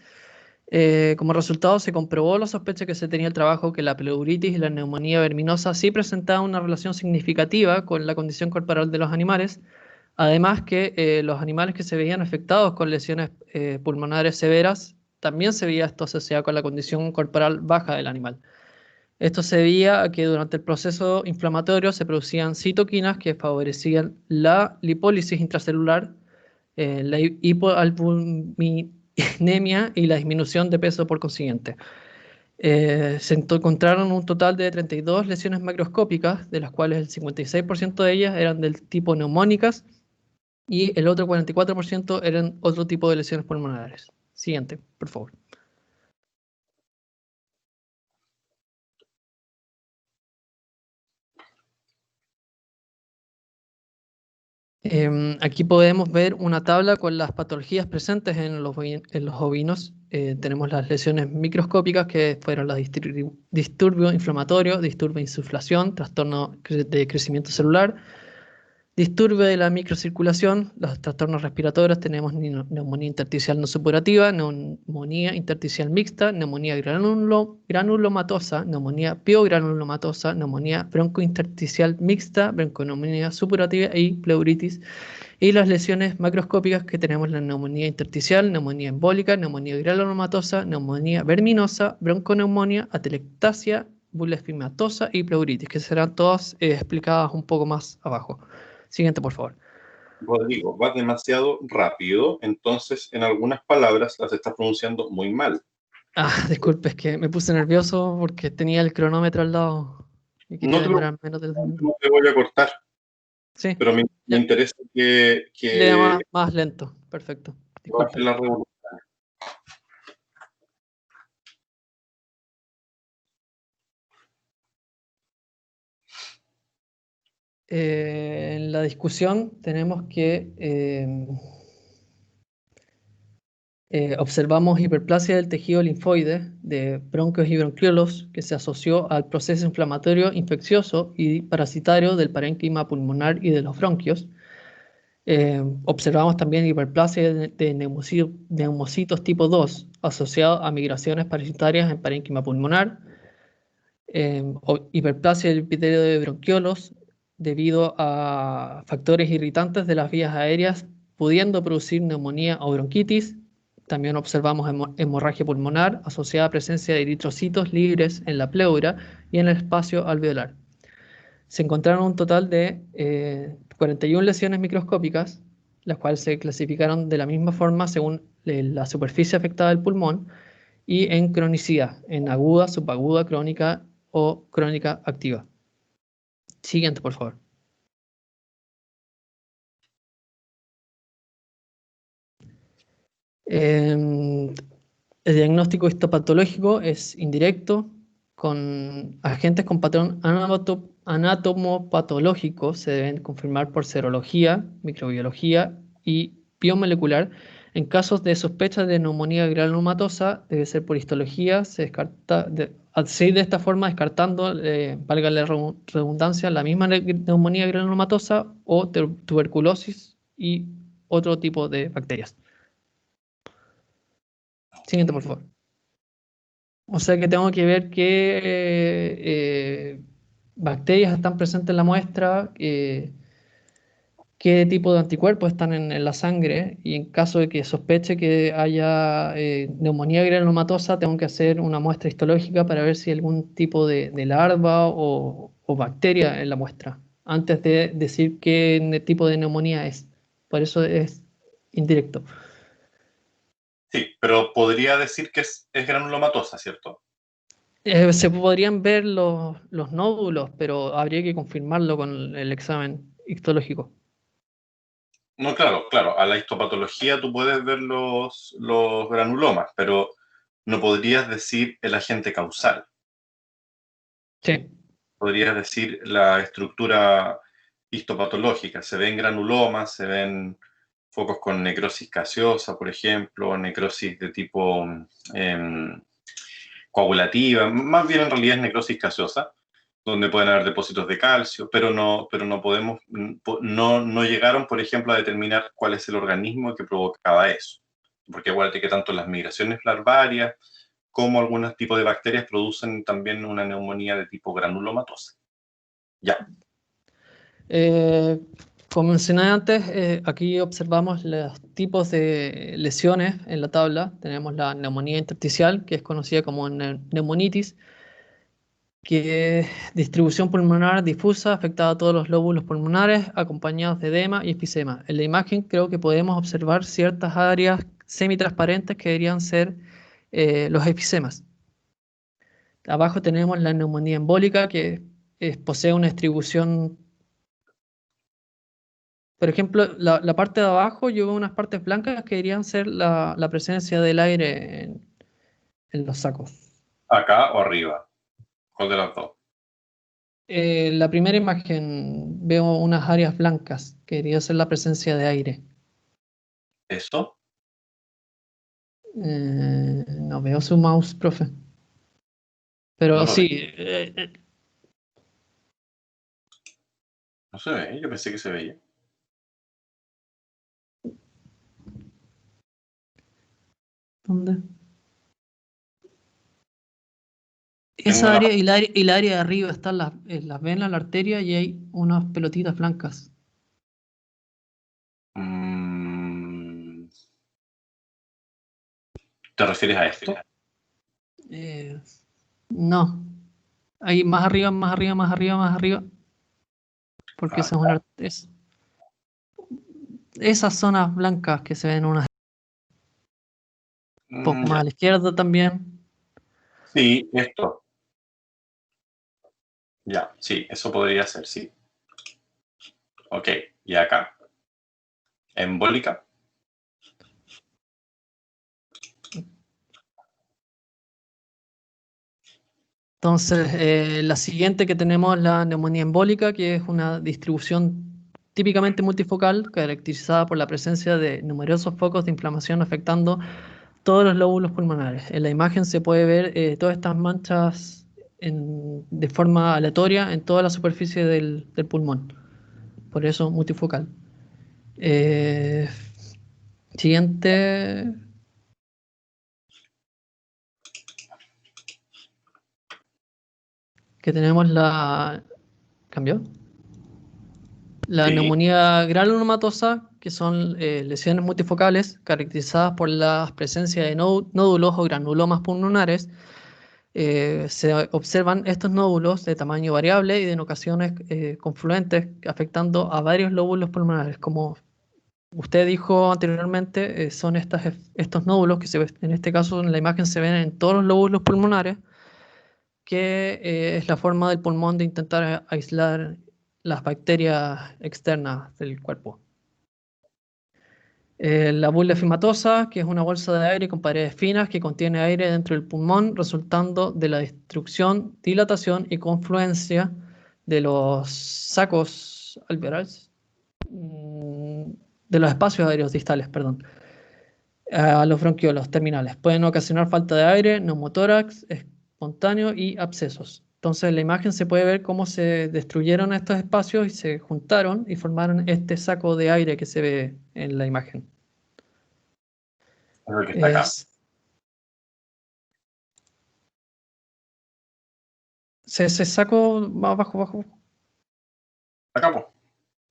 Como resultado, se comprobó la sospecha que se tenía el trabajo que la pleuritis y la neumonía verminosa sí presentaban una relación significativa con la condición corporal de los animales. Además que los animales que se veían afectados con lesiones pulmonares severas, también se veía esto asociado con la condición corporal baja del animal. Esto se debía a que durante el proceso inflamatorio se producían citoquinas que favorecían la lipólisis intracelular, la hipoalbuminemia y la disminución de peso por consiguiente. Se encontraron un total de 32 lesiones macroscópicas, de las cuales el 56% de ellas eran del tipo neumónicas y el otro 44% eran otro tipo de lesiones pulmonares. Siguiente, por favor. Aquí podemos ver una tabla con las patologías presentes en los ovinos. Tenemos las lesiones microscópicas, que fueron los disturbios inflamatorios, disturbio de insuflación, trastorno de crecimiento celular, disturbio de la microcirculación, los trastornos respiratorios. Tenemos neumonía intersticial no supurativa, neumonía intersticial mixta, neumonía granulomatosa, neumonía piogranulomatosa, neumonía broncointersticial mixta, bronconeumonía supurativa y pleuritis. Y las lesiones macroscópicas, que tenemos la neumonía intersticial, neumonía embólica, neumonía granulomatosa, neumonía verminosa, bronconeumonía, atelectasia, bulefimatosa y pleuritis, que serán todas explicadas un poco más abajo. Siguiente, por favor. Rodrigo, vas demasiado rápido, entonces en algunas palabras las estás pronunciando muy mal. Disculpe, es que me puse nervioso porque tenía el cronómetro al lado y quería No te, demorar menos del minuto. no te voy a cortar, Sí, pero me ya. interesa que Lea más lento. Perfecto. bajes Disculpe. la revolución. En la discusión tenemos que observamos hiperplasia del tejido linfoide de bronquios y bronquiolos que se asoció al proceso inflamatorio infeccioso y parasitario del parénquima pulmonar y de los bronquios. Observamos también hiperplasia de neumocitos tipo 2 asociado a migraciones parasitarias en parénquima pulmonar. Hiperplasia del epitelio de bronquiolos debido a factores irritantes de las vías aéreas, pudiendo producir neumonía o bronquitis. También observamos hemorragia pulmonar asociada a presencia de eritrocitos libres en la pleura y en el espacio alveolar. Se encontraron un total de 41 lesiones microscópicas, las cuales se clasificaron de la misma forma según la superficie afectada del pulmón y en cronicidad, en aguda, subaguda, crónica o crónica activa. Siguiente, por favor. El diagnóstico histopatológico es indirecto, con agentes con patrón anatomopatológico se deben confirmar por serología, microbiología y biomolecular. En casos de sospecha de neumonía granulomatosa, debe ser por histología, se descarta, así de esta forma descartando, valga la redundancia, la misma neumonía granulomatosa o tuberculosis y otro tipo de bacterias. Siguiente, por favor. O sea que tengo que ver qué bacterias están presentes en la muestra, qué tipo de anticuerpos están en la sangre, y en caso de que sospeche que haya neumonía granulomatosa, tengo que hacer una muestra histológica para ver si hay algún tipo de larva o bacteria en la muestra, antes de decir qué tipo de neumonía es. Por eso es indirecto. Sí, pero podría decir que es granulomatosa, ¿cierto? Se podrían ver los nódulos, pero habría que confirmarlo con el examen histológico. No, claro, a la histopatología tú puedes ver los granulomas, pero no podrías decir el agente causal. Sí. Podrías decir la estructura histopatológica. Se ven granulomas, se ven focos con necrosis gaseosa, por ejemplo, necrosis de tipo coagulativa, más bien en realidad es necrosis gaseosa, donde pueden haber depósitos de calcio, pero no podemos, no llegaron, por ejemplo, a determinar cuál es el organismo que provocaba eso. Porque acuérdate que tanto las migraciones larvarias como algunos tipos de bacterias producen también una neumonía de tipo granulomatosa. Ya. Como mencioné antes, aquí observamos los tipos de lesiones en la tabla. Tenemos la neumonía intersticial, que es conocida como neumonitis, que es distribución pulmonar difusa, afectada a todos los lóbulos pulmonares, acompañados de edema y efisema. En la imagen creo que podemos observar ciertas áreas semitransparentes que deberían ser los efisemas. Abajo tenemos la neumonía embólica, que posee una distribución. Por ejemplo, la parte de abajo yo veo unas partes blancas que deberían ser la presencia del aire en los sacos. ¿Acá o arriba? ¿Cuál de las dos? La primera imagen veo unas áreas blancas que debería ser la presencia de aire. ¿Esto? No veo su mouse, profe. Pero No lo sí, No se ve, yo pensé que se veía. ¿dónde? Tengo Esa la... área y la área de arriba están las venas, la arteria y hay unas pelotitas blancas. ¿Te refieres a esto? Eh, no. Ahí más arriba, más arriba, más arriba, más arriba. Porque esa es una. esas zonas blancas que se ven un poco más Ya. a la izquierda también. Sí, esto. Ya, sí, eso podría ser, sí. Ok, y acá, embólica. Entonces, la siguiente que tenemos es la neumonía embólica, que es una distribución típicamente multifocal, caracterizada por la presencia de numerosos focos de inflamación afectando todos los lóbulos pulmonares. En la imagen se puede ver todas estas manchas de forma aleatoria en toda la superficie del pulmón. Por eso multifocal. Eh, Siguiente. Que tenemos la... ¿Cambió? La Sí. neumonía granulomatosa, que son lesiones multifocales caracterizadas por la presencia de nódulos o granulomas pulmonares. Se observan estos nódulos de tamaño variable y en ocasiones confluentes, afectando a varios lóbulos pulmonares. Como usted dijo anteriormente, son estos nódulos que en este caso en la imagen se ven en todos los lóbulos pulmonares, que es la forma del pulmón de intentar aislar las bacterias externas del cuerpo. La bula fimatosa, que es una bolsa de aire con paredes finas que contiene aire dentro del pulmón, resultando de la destrucción, dilatación y confluencia de los sacos alveolares, de los espacios aéreos distales, perdón, a los bronquiolos terminales. Pueden ocasionar falta de aire, neumotórax espontáneo y abscesos. Entonces en la imagen se puede ver cómo se destruyeron estos espacios y se juntaron y formaron este saco de aire que se ve en la imagen. Es el que está acá. Se sacó más abajo. Acá, pues.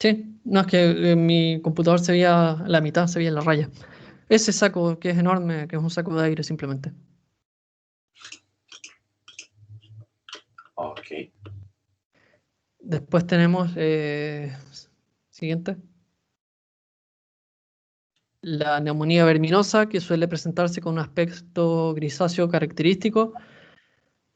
Sí, no es que en mi computador se veía la mitad, se veía la raya. Ese saco que es enorme, que es un saco de aire simplemente. Ok. Después tenemos, siguiente, la neumonía verminosa, que suele presentarse con un aspecto grisáceo característico.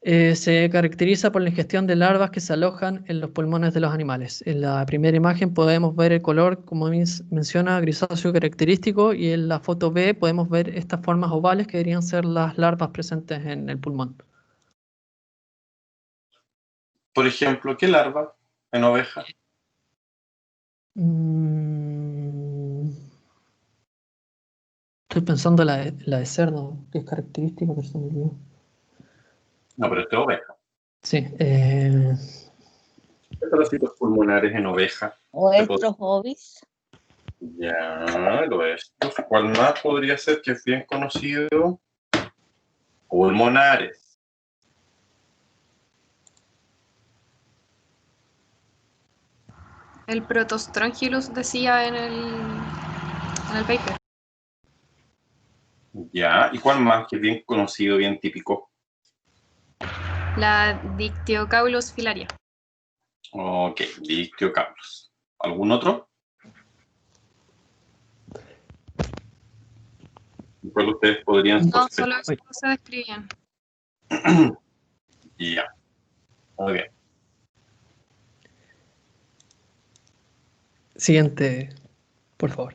Se caracteriza por la ingestión de larvas que se alojan en los pulmones de los animales. En la primera imagen podemos ver el color, como menciona, grisáceo característico, y en la foto B podemos ver estas formas ovales que deberían ser las larvas presentes en el pulmón. Por ejemplo, ¿qué larva en oveja? Estoy pensando la de cerdo, que es característica, pero se me olvidó. No, pero esto es oveja. Sí, ¿Qué parásitos pulmonares en oveja? Vuestros hobbies. Ya, lo es. ¿Cuál más podría ser que es bien conocido? Pulmonares. El Protostrongylus decía en el paper. Ya, ¿y cuál más que es bien conocido, bien típico? La Dictyocaulus filaria. Ok, Dictyocaulus. ¿Algún otro? ¿Cuál ustedes podrían No, sospechar? solo eso se describían. Ya, muy bien. siguiente, por favor.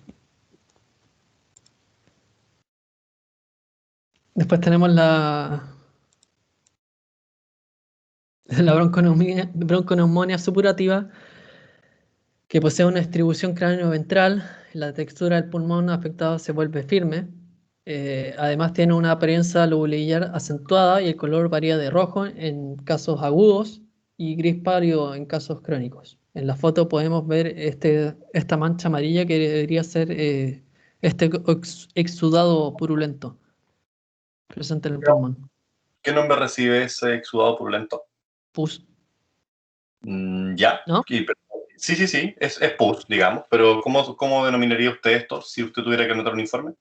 Después tenemos la bronconeumonía supurativa, que posee una distribución cráneo-ventral. La textura del pulmón afectado se vuelve firme. Además tiene una apariencia lobulillar acentuada y el color varía de rojo en casos agudos y gris pálido en casos crónicos. En la foto podemos ver esta mancha amarilla que debería ser este exudado purulento presente en el pulmón. ¿Qué nombre recibe ese exudado purulento? Pus, Ya. ¿no? Sí, es pus, digamos, pero ¿cómo denominaría usted esto si usted tuviera que anotar un informe?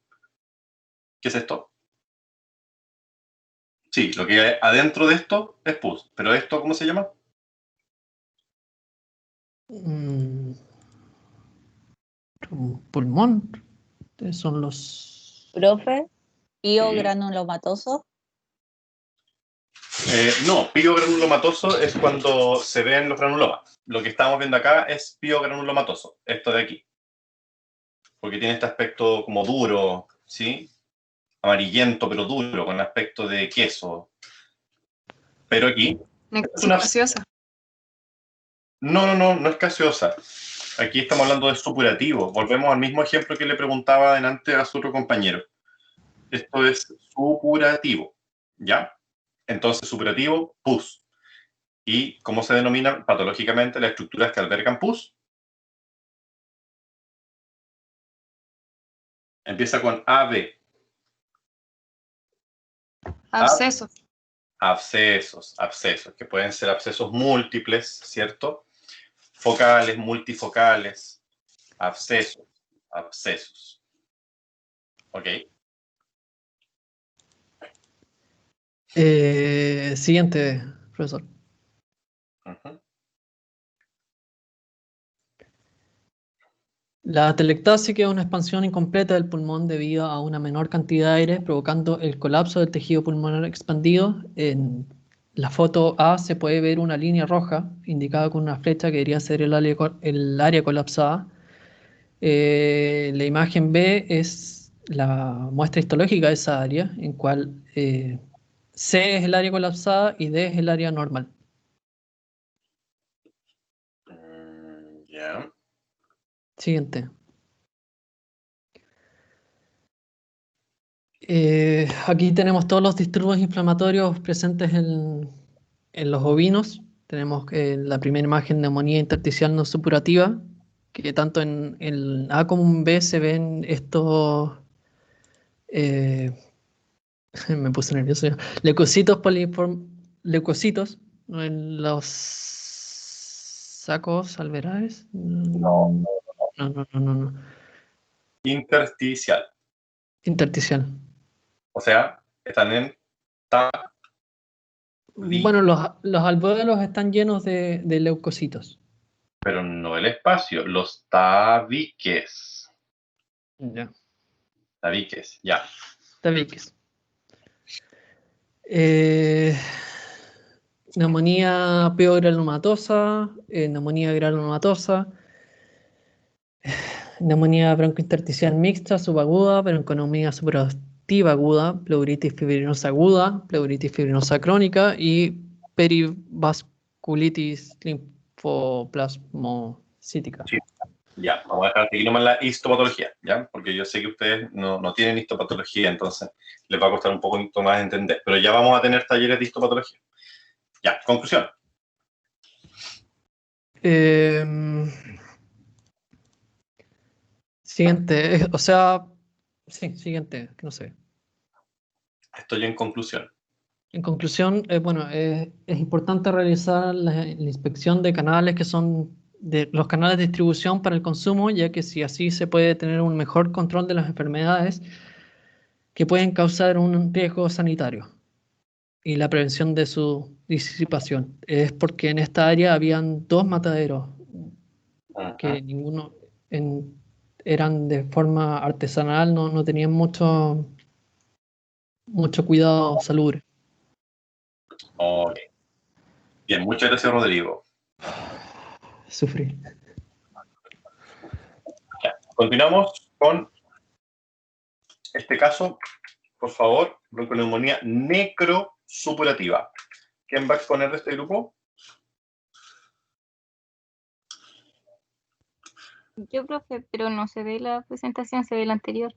¿Qué es esto? Sí, lo que hay adentro de esto es pus, pero ¿esto cómo se llama? Un pulmón. Son los... Profe, pío Sí. granulomatoso. No, piogranulomatoso es cuando se ven los granulomas. Lo que estamos viendo acá es piogranulomatoso, esto de aquí. Porque tiene este aspecto como duro, ¿sí? Amarillento, pero duro, con aspecto de queso. Pero aquí es una... Gaseosa. No es gaseosa. Aquí estamos hablando de supurativo. Volvemos al mismo ejemplo que le preguntaba adelante a su otro compañero. Esto es supurativo, ¿ya? Entonces, supurativo, pus. ¿Y cómo se denominan patológicamente las estructuras que albergan pus? Empieza con AB. Abscesos. Abscesos, que pueden ser abscesos múltiples, ¿cierto? Focales, multifocales, abscesos. ¿Ok? Siguiente, profesor. Uh-huh. La atelectasis es una expansión incompleta del pulmón debido a una menor cantidad de aire, provocando el colapso del tejido pulmonar expandido. En la foto A se puede ver una línea roja indicada con una flecha que debería ser el área colapsada. La imagen B es la muestra histológica de esa área, en cual C es el área colapsada y D es el área normal. Ya. Siguiente. Aquí tenemos todos los disturbios inflamatorios presentes en los ovinos. Tenemos la primera imagen, neumonía intersticial no supurativa, que tanto en A como en B se ven estos, eh, me puse nervioso ya, leucocitos ¿no? En los sacos alveolares. No. No. Intersticial. Intersticial. O sea, están en Bueno, los alvéolos están llenos de leucocitos. pero no el espacio, los tabiques. Ya. Tabiques, ya. Tabiques. Neumonía peogranulomatosa, neumonía granulomatosa, neumonía broncointersticial mixta, subaguda, bronconomía superativa aguda, pleuritis fibrinosa aguda, pleuritis fibrinosa crónica y perivasculitis linfoplasmocítica. Sí. Ya, vamos a dejar aquí nomás la histopatología, ¿ya? Porque yo sé que ustedes no tienen histopatología, entonces les va a costar un poco más entender. Pero ya vamos a tener talleres de histopatología. Ya, conclusión. Siguiente, o sea, sí, siguiente, que no sé. Estoy en conclusión. En conclusión, bueno, es importante realizar la inspección de canales que son de los canales de distribución para el consumo, ya que si así se puede tener un mejor control de las enfermedades que pueden causar un riesgo sanitario y la prevención de su disipación. Es porque en esta área habían dos mataderos que ninguno eran de forma artesanal, no tenían mucho cuidado salubre. Ok. Bien, muchas gracias, Rodrigo. Sufrí. Ya. Continuamos con este caso, por favor, bronconeumonía necrosupurativa. ¿Quién va a exponer de este grupo? Yo, profe, pero no se ve la presentación, se ve la anterior.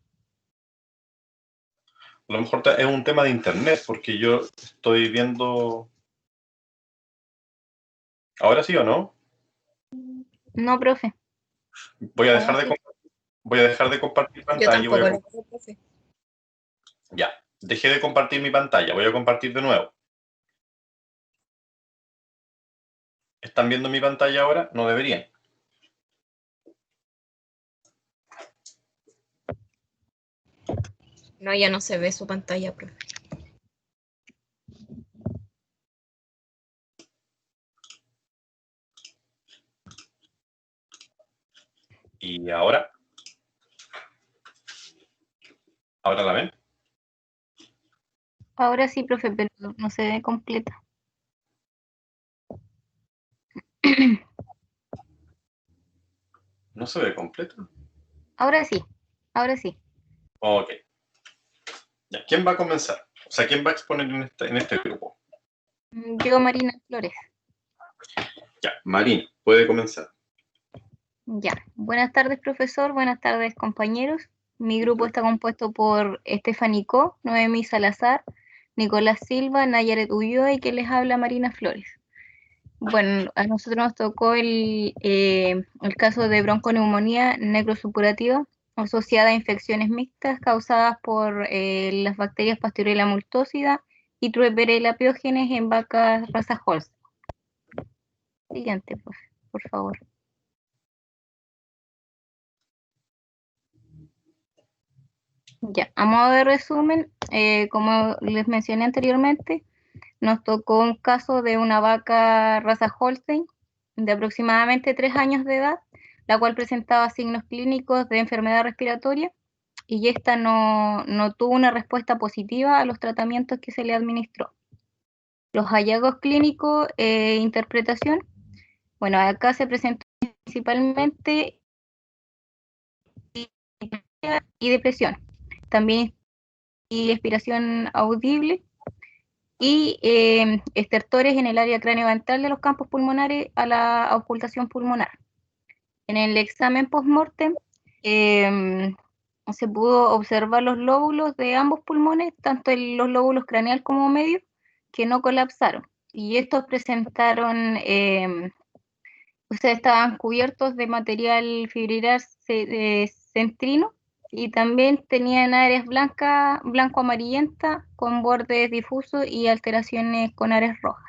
A lo mejor es un tema de internet, porque yo estoy viendo... ¿Ahora sí o no? No, profe. Voy a dejar de compartir Yo pantalla. tampoco lo veo, profe. Ya, dejé de compartir mi pantalla. Voy a compartir de nuevo. ¿Están viendo mi pantalla ahora? No deberían. No, ya no se ve su pantalla, profe. ¿Y ahora? ¿Ahora la ven? Ahora sí, profe, pero no se ve completa. ¿No se ve completo? Ahora sí, ahora sí. Ok. Ya, ¿quién va a comenzar? O sea, ¿quién va a exponer en este grupo? Yo, Marina Flores. Ya, Marín, puede comenzar. Ya. Buenas tardes, profesor. Buenas tardes, compañeros. Mi grupo está compuesto por Stephanie Co, Noemí Salazar, Nicolás Silva, Nayaret Ulloa y que les habla Marina Flores. Bueno, a nosotros nos tocó el caso de bronconeumonía necrosupurativa asociada a infecciones mixtas causadas por las bacterias Pasteurella multósida y Trueperella piógenes en vacas raza Holstein. Siguiente, por favor. Ya, a modo de resumen, como les mencioné anteriormente, nos tocó un caso de una vaca raza Holstein de aproximadamente 3 años de edad, la cual presentaba signos clínicos de enfermedad respiratoria y esta no tuvo una respuesta positiva a los tratamientos que se le administró. Los hallazgos clínicos e interpretación, bueno, acá se presentó principalmente y depresión, también y expiración audible y estertores en el área craneoventral de los campos pulmonares a la auscultación pulmonar. En el examen post-mortem se pudo observar los lóbulos de ambos pulmones, tanto los lóbulos craneal como medio, que no colapsaron. Y estos presentaron, ustedes estaban cubiertos de material fibrilar centrino y también tenían áreas blanco-amarillenta con bordes difusos y alteraciones con áreas rojas.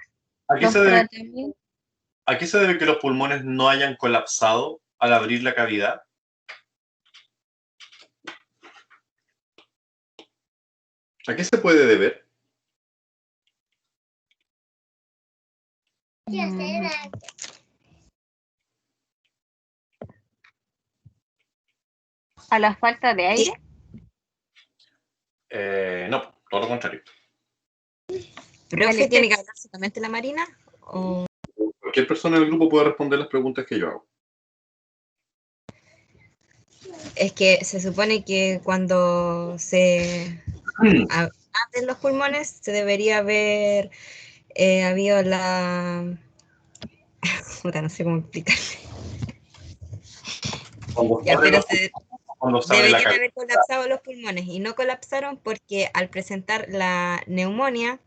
¿A qué se debe que los pulmones no hayan colapsado al abrir la cavidad? ¿A qué se puede deber? ¿A la falta de aire? No, todo lo contrario. ¿Profe, tiene que hablar solamente la Marina? ¿O... Cualquier persona del grupo puede responder las preguntas que yo hago. Es que se supone que cuando se abren los pulmones se debería haber habido la... Puta, no sé cómo explicarle. Ya, pero deberían haber colapsado los pulmones y no colapsaron porque al presentar la neumonía,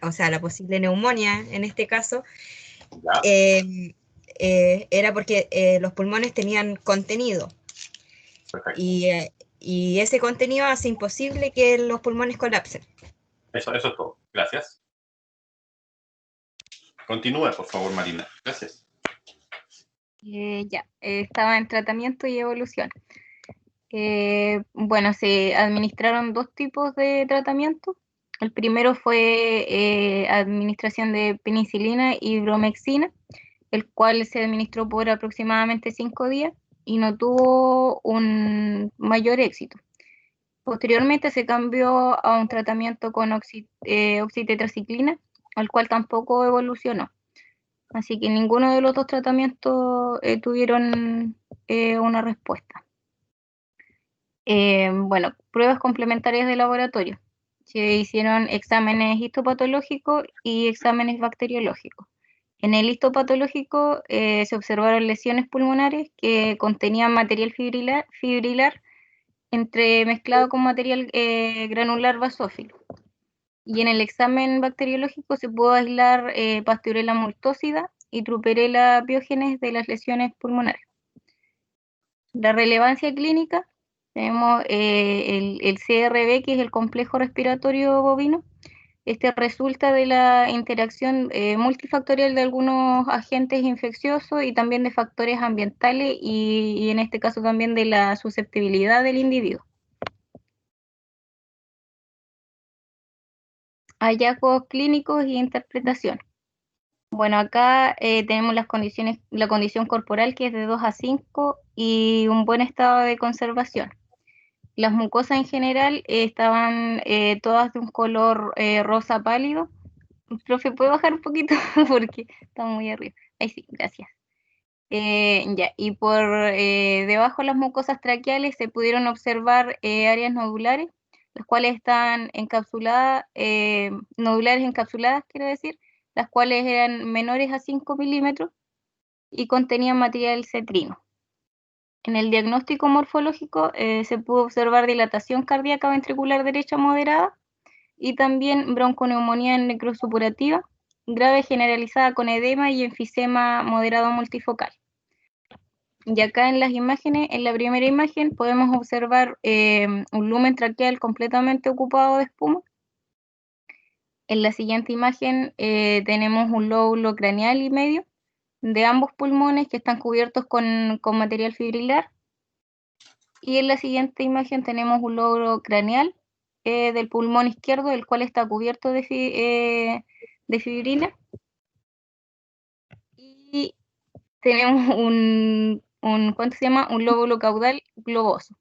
o sea, la posible neumonía en este caso, era porque los pulmones tenían contenido. Y ese contenido hace imposible que los pulmones colapsen. Eso es todo. Gracias. Continúa, por favor, Marina. Gracias. Estaba en tratamiento y evolución. Bueno, se administraron 2 tipos de tratamiento. El primero fue administración de penicilina y bromexina, el cual se administró por aproximadamente 5 días y no tuvo un mayor éxito. Posteriormente se cambió a un tratamiento con oxitetraciclina, al cual tampoco evolucionó. Así que ninguno de los 2 tratamientos tuvieron una respuesta. Bueno, pruebas complementarias de laboratorio. Se hicieron exámenes histopatológicos y exámenes bacteriológicos. En el histopatológico se observaron lesiones pulmonares que contenían material fibrilar entremezclado con material granular basófilo. Y en el examen bacteriológico se pudo aislar Pasteurella multósida y Truperella piógenes de las lesiones pulmonares. La relevancia clínica, tenemos el CRB, que es el complejo respiratorio bovino. Este resulta de la interacción multifactorial de algunos agentes infecciosos y también de factores ambientales y en este caso también de la susceptibilidad del individuo. Hallazgos clínicos y interpretación. Bueno, acá tenemos las condiciones, la condición corporal que es de 2 a 5 y un buen estado de conservación. Las mucosas en general estaban todas de un color rosa pálido. Profe, ¿puedo bajar un poquito? Porque está muy arriba. Ahí sí, gracias. Ya, y por debajo de las mucosas traqueales se pudieron observar áreas nodulares, las cuales están encapsuladas, nodulares encapsuladas, quiero decir, las cuales eran menores a 5 milímetros y contenían material cetrino. En el diagnóstico morfológico se pudo observar dilatación cardíaca ventricular derecha moderada y también bronconeumonía necrosupurativa, grave generalizada con edema y enfisema moderado multifocal. Y acá en las imágenes, en la primera imagen, podemos observar un lumen traqueal completamente ocupado de espuma. En la siguiente imagen tenemos un lóbulo craneal y medio de ambos pulmones que están cubiertos con material fibrilar. Y en la siguiente imagen tenemos un lóbulo craneal del pulmón izquierdo, el cual está cubierto de fibrina. Y tenemos ¿cuánto se llama? Un lóbulo caudal globoso,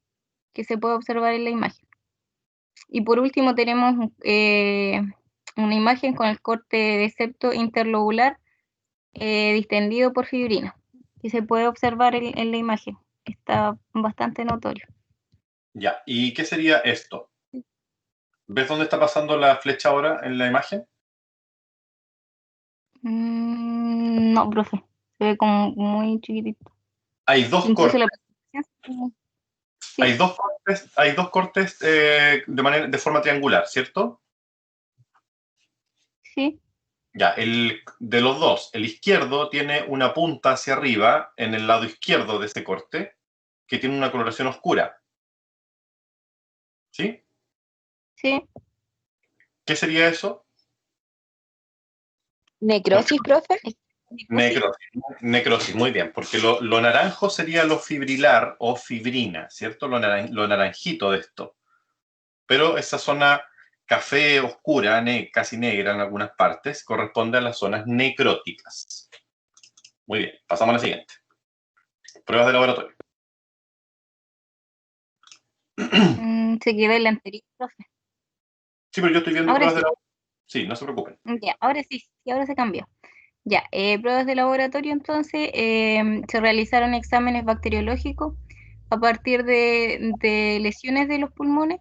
que se puede observar en la imagen. Y por último tenemos una imagen con el corte de septo interlobular distendido por fibrina, que se puede observar en la imagen. Está bastante notorio. Ya, ¿y qué sería esto? ¿Ves dónde está pasando la flecha ahora en la imagen? No, profe, se ve como muy chiquitito. Hay dos Incluso cortes. sí. Hay dos cortes de forma triangular, ¿cierto? Sí. Ya, de los dos, el izquierdo tiene una punta hacia arriba en el lado izquierdo de ese corte que tiene una coloración oscura. ¿Sí? Sí. ¿Qué sería eso? ¿Necrosis, profe? Necrosis, muy bien, porque lo naranjo sería lo fibrilar o fibrina, ¿cierto? Lo naranjito de esto. Pero esa zona café oscura, casi negra en algunas partes, corresponde a las zonas necróticas. Muy bien, pasamos a la siguiente. Pruebas de laboratorio. Se quedó el anterior, profe. Sí, pero yo estoy viendo Ahora pruebas sí. de laboratorio. Sí, no se preocupen. Ya, ahora sí, ahora se cambió. Ya, pruebas de laboratorio entonces, se realizaron exámenes bacteriológicos a partir de lesiones de los pulmones.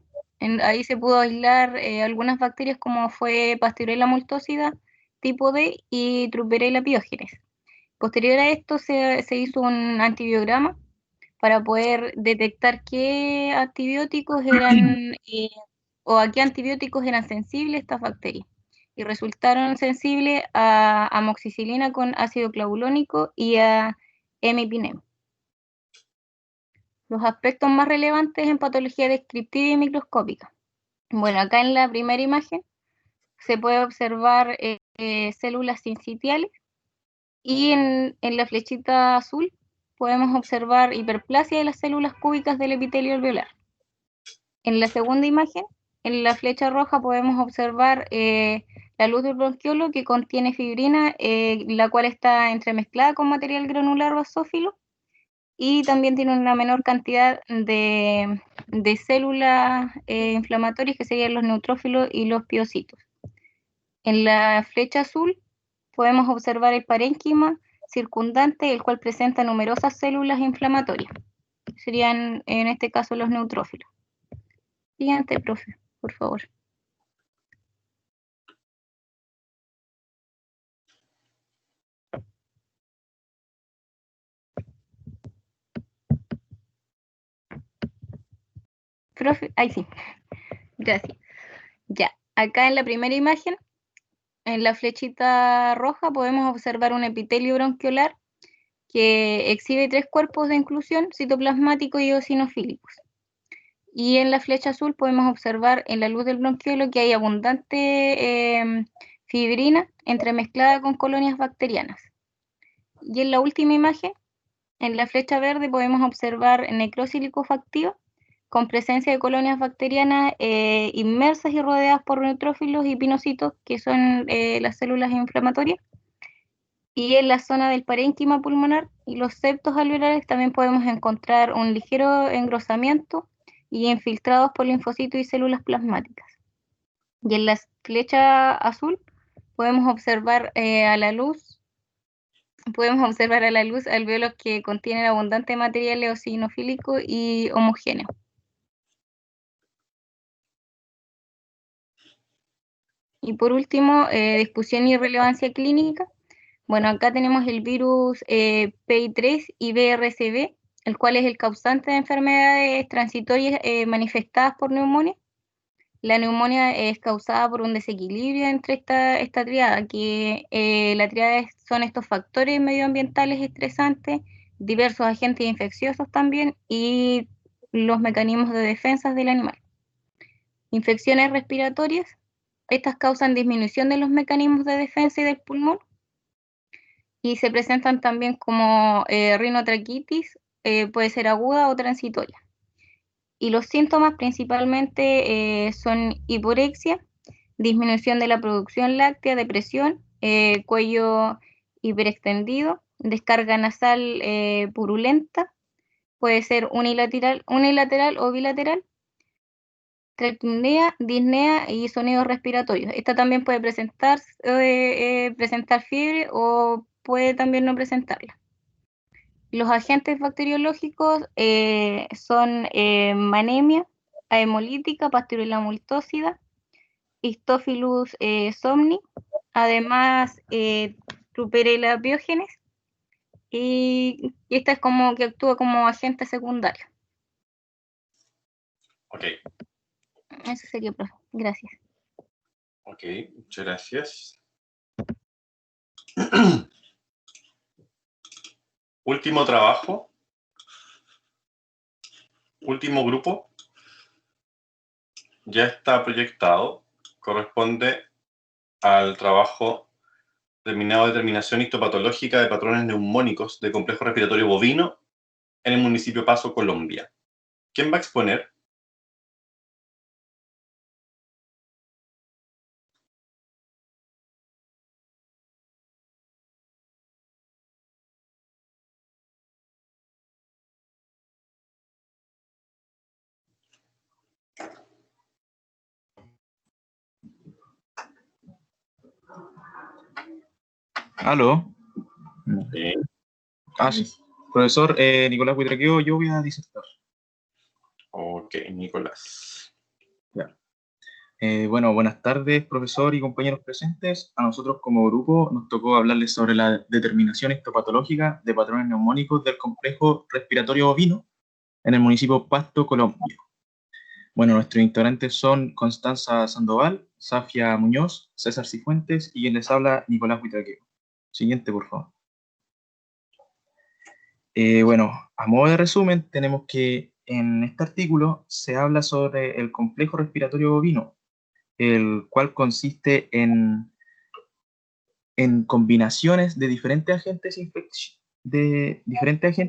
Ahí se pudo aislar algunas bacterias como fue Pasteurella multocida tipo D y Trupperella piógenes. Posterior a esto se hizo un antibiograma para poder detectar qué antibióticos eran o a qué antibióticos eran sensibles estas bacterias. Y resultaron sensibles a amoxicilina con ácido clavulónico y a emipinem. Los aspectos más relevantes en patología descriptiva y microscópica. Bueno, acá en la primera imagen se puede observar células sincitiales y en la flechita azul podemos observar hiperplasia de las células cúbicas del epitelio alveolar. En la segunda imagen, en la flecha roja podemos observar la luz del bronquiolo que contiene fibrina, la cual está entremezclada con material granular basófilo y también tiene una menor cantidad de células inflamatorias que serían los neutrófilos y los piocitos. En la flecha azul podemos observar el parénquima circundante, el cual presenta numerosas células inflamatorias. Serían en este caso los neutrófilos. Siguiente, profe, por favor. Profe, ahí sí. Gracias. Ya, acá en la primera imagen, en la flechita roja, podemos observar un epitelio bronquiolar que exhibe 3 cuerpos de inclusión, citoplasmáticos y eosinofílicos. Y en la flecha azul podemos observar en la luz del bronquiolo que hay abundante fibrina entremezclada con colonias bacterianas. Y en la última imagen, en la flecha verde, podemos observar necrosis licofactiva con presencia de colonias bacterianas inmersas y rodeadas por neutrófilos y pinocitos, que son las células inflamatorias. Y en la zona del parénquima pulmonar y los septos alveolares también podemos encontrar un ligero engrosamiento y infiltrados por linfocitos y células plasmáticas. Y en la flecha azul podemos observar a la luz alvéolos que contienen abundante material eosinofílico y homogéneo. Y por último, discusión y relevancia clínica. Bueno, acá tenemos el virus PI3 y BRCB, el cual es el causante de enfermedades transitorias manifestadas por neumonía. La neumonía es causada por un desequilibrio entre esta tríada, que la tríada son estos factores medioambientales estresantes, diversos agentes infecciosos también, y los mecanismos de defensa del animal. Infecciones respiratorias, estas causan disminución de los mecanismos de defensa y del pulmón, y se presentan también como rinotraquitis, puede ser aguda o transitoria. Y los síntomas principalmente son hiporexia, disminución de la producción láctea, depresión, cuello hiperextendido, descarga nasal purulenta, puede ser unilateral o bilateral, traqueotomía, disnea y sonidos respiratorios. Esta también puede presentar fiebre o puede también no presentarla. Los agentes bacteriológicos son manemia, hemolítica, Pasteurella multósida, Histophilus somni, además Truperella biógenes, y esta es como que actúa como agente secundario. Ok. Eso sería, profe. Gracias. Ok, muchas gracias. Último trabajo. Último grupo. Ya está proyectado. Corresponde al trabajo denominado determinación histopatológica de patrones neumónicos de complejo respiratorio bovino en el municipio Paso, Colombia. ¿Quién va a exponer? ¿Aló? Sí. Sí. Profesor Nicolás Buitraqueo, yo voy a disertar. Ok, Nicolás. Ya. Bueno, buenas tardes, profesor y compañeros presentes. A nosotros como grupo nos tocó hablarles sobre la determinación histopatológica de patrones neumónicos del complejo respiratorio bovino en el municipio Pasto, Colombia. Bueno, nuestros integrantes son Constanza Sandoval, Safia Muñoz, César Cifuentes y quien les habla, Nicolás Buitraqueo. Siguiente, por favor. Bueno, a modo de resumen, tenemos que en este artículo se habla sobre el complejo respiratorio bovino, el cual consiste en combinaciones de diferentes agentes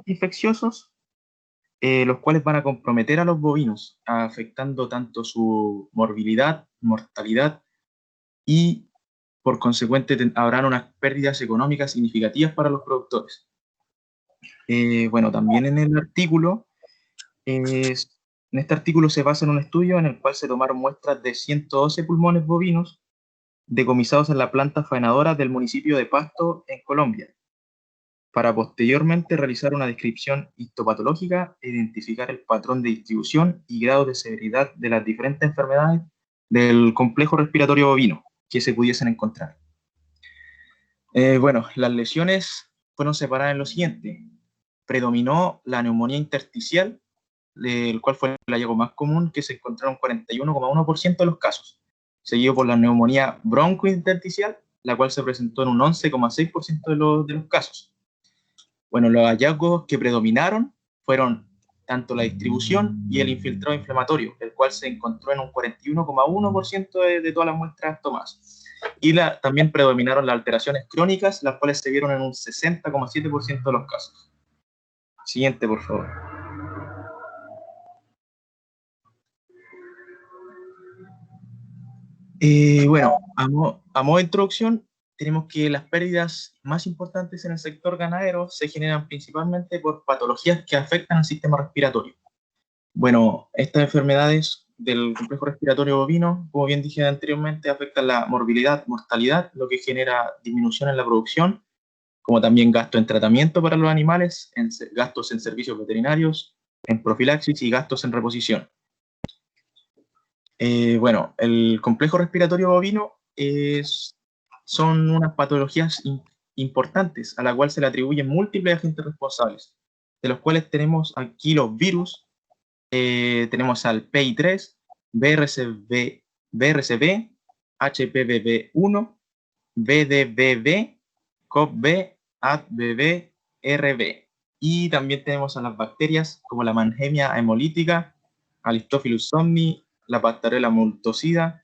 infecciosos, los cuales van a comprometer a los bovinos, afectando tanto su morbilidad, mortalidad y, por consecuente, habrán unas pérdidas económicas significativas para los productores. Bueno, también en el artículo, en este artículo se basa en un estudio en el cual se tomaron muestras de 112 pulmones bovinos decomisados en la planta faenadora del municipio de Pasto, en Colombia, para posteriormente realizar una descripción histopatológica e identificar el patrón de distribución y grado de severidad de las diferentes enfermedades del complejo respiratorio bovino que se pudiesen encontrar. Bueno, las lesiones fueron separadas en lo siguiente. Predominó la neumonía intersticial, el cual fue el hallazgo más común, que se encontraron 41,1% de los casos, seguido por la neumonía broncointersticial, la cual se presentó en un 11,6% de los casos. Bueno, los hallazgos que predominaron fueron tanto la distribución y el infiltrado inflamatorio, el cual se encontró en un 41,1% de todas las muestras tomadas. Y también predominaron las alteraciones crónicas, las cuales se vieron en un 60,7% de los casos. Siguiente, por favor. Bueno, a modo de introducción, tenemos que las pérdidas más importantes en el sector ganadero se generan principalmente por patologías que afectan al sistema respiratorio. Bueno, estas enfermedades del complejo respiratorio bovino, como bien dije anteriormente, afectan la morbilidad, mortalidad, lo que genera disminución en la producción, como también gasto en tratamiento para los animales, gastos en servicios veterinarios, en profilaxis y gastos en reposición. Bueno, el complejo respiratorio bovino son unas patologías importantes a la cual se le atribuyen múltiples agentes responsables, de los cuales tenemos aquí los virus, tenemos al PI3, BRCB, HPV1, BDBB, COPB, ADBB, RB. Y también tenemos a las bacterias como la Mannheimia hemolítica, Alistophilus somni, la Pastarella multocida,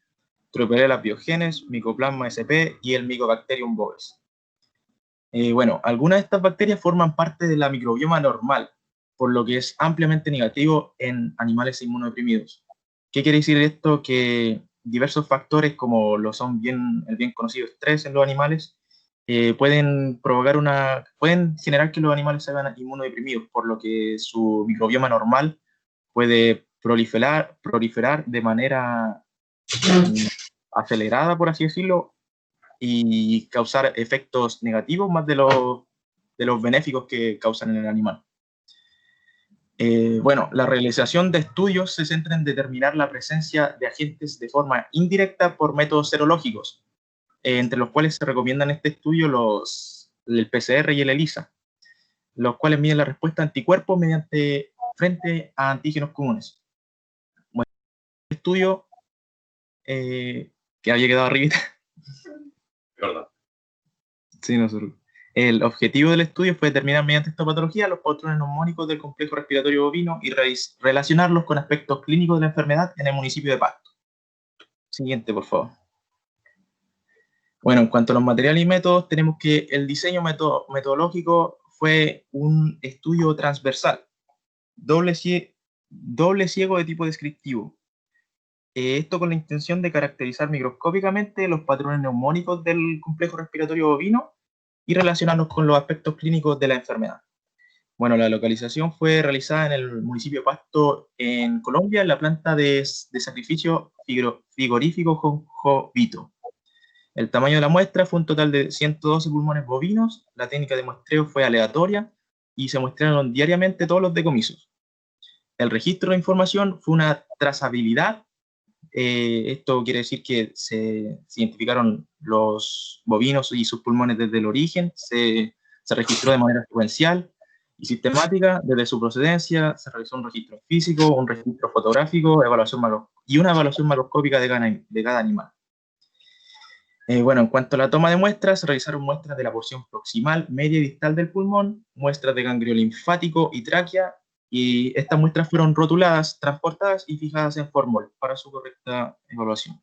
Tropirella biogenes, Mycoplasma sp y el Mycobacterium bovis. Bueno, algunas de estas bacterias forman parte de la microbioma normal, por lo que es ampliamente negativo en animales inmunodeprimidos. ¿Qué quiere decir esto? Que diversos factores, como lo son el bien conocido estrés en los animales, pueden generar que los animales se hagan inmunodeprimidos, por lo que su microbioma normal puede proliferar de manera acelerada, por así decirlo, y causar efectos negativos más de los benéficos que causan en el animal. Bueno, la realización de estudios se centra en determinar la presencia de agentes de forma indirecta por métodos serológicos, entre los cuales se recomiendan en este estudio el PCR y el ELISA, los cuales miden la respuesta a anticuerpos frente a antígenos comunes. Bueno, el estudio que había quedado arriba. ¿Verdad? Sí, el objetivo del estudio fue determinar mediante esta patología los patrones neumónicos del complejo respiratorio bovino y relacionarlos con aspectos clínicos de la enfermedad en el municipio de Pasto. Siguiente, por favor. Bueno, en cuanto a los materiales y métodos, tenemos que el diseño metodológico fue un estudio transversal, doble ciego de tipo descriptivo. Esto con la intención de caracterizar microscópicamente los patrones neumónicos del complejo respiratorio bovino y relacionarlos con los aspectos clínicos de la enfermedad. Bueno, la localización fue realizada en el municipio de Pasto, en Colombia, en la planta de sacrificio frigorífico Jovito. El tamaño de la muestra fue un total de 112 pulmones bovinos. La técnica de muestreo fue aleatoria y se muestrearon diariamente todos los decomisos. El registro de información fue una trazabilidad. Esto quiere decir que se identificaron los bovinos y sus pulmones desde el origen, se registró de manera secuencial y sistemática desde su procedencia, se realizó un registro físico, un registro fotográfico, y una evaluación macroscópica de cada animal. Bueno, en cuanto a la toma de muestras, se realizaron muestras de la porción proximal, media y distal del pulmón, muestras de ganglio linfático y tráquea, y estas muestras fueron rotuladas, transportadas y fijadas en formol para su correcta evaluación.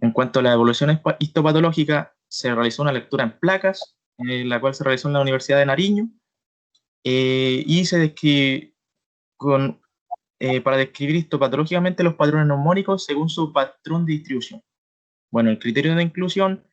En cuanto a la evaluación histopatológica, se realizó una lectura en placas, la cual se realizó en la Universidad de Nariño, y se describe para describir histopatológicamente los patrones neumónicos según su patrón de distribución. Bueno, el criterio de inclusión,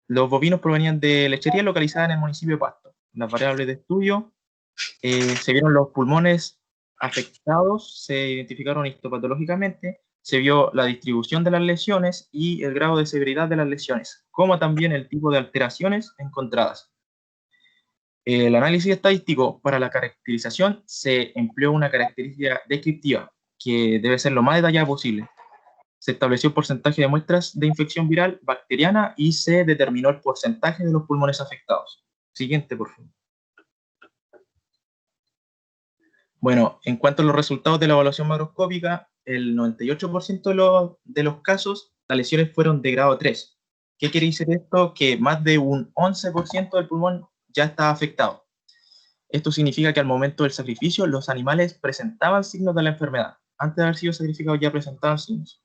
los bovinos provenían de lechería localizada en el municipio de Pasto. Las variables de estudio, se vieron los pulmones afectados, se identificaron histopatológicamente, se vio la distribución de las lesiones y el grado de severidad de las lesiones, como también el tipo de alteraciones encontradas. El análisis estadístico para la caracterización se empleó una característica descriptiva que debe ser lo más detallada posible. Se estableció el porcentaje de muestras de infección viral bacteriana y se determinó el porcentaje de los pulmones afectados. Siguiente, por favor. Bueno, en cuanto a los resultados de la evaluación macroscópica, el 98% de los casos, las lesiones fueron de grado 3. ¿Qué quiere decir esto? Que más de un 11% del pulmón ya estaba afectado. Esto significa que al momento del sacrificio, los animales presentaban signos de la enfermedad. Antes de haber sido sacrificados ya presentaban signos.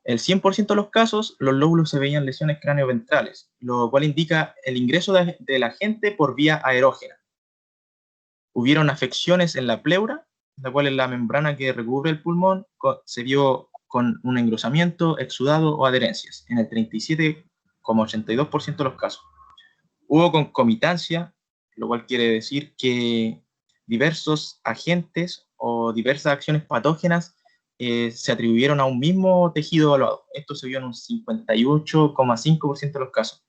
El 100% de los casos, los lóbulos se veían lesiones cranioventrales, lo cual indica el ingreso del agente por vía aerógena. Hubieron afecciones en la pleura, la cual es la membrana que recubre el pulmón, se vio con un engrosamiento, exudado o adherencias, en el 37,82% de los casos. Hubo concomitancia, lo cual quiere decir que diversos agentes o diversas acciones patógenas se atribuyeron a un mismo tejido evaluado. Esto se vio en un 58,5% de los casos.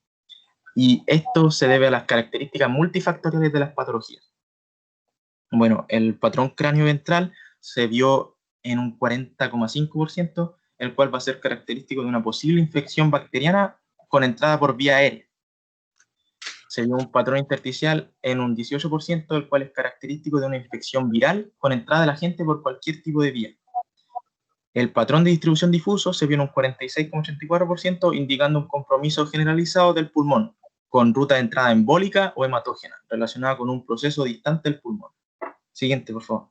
Y esto se debe a las características multifactoriales de las patologías. Bueno, el patrón cráneo-ventral se vio en un 40,5%, el cual va a ser característico de una posible infección bacteriana con entrada por vía aérea. Se vio un patrón intersticial en un 18%, el cual es característico de una infección viral con entrada del agente por cualquier tipo de vía. El patrón de distribución difuso se vio en un 46,84%, indicando un compromiso generalizado del pulmón, con ruta de entrada embólica o hematógena, relacionada con un proceso distante del pulmón. Siguiente, por favor.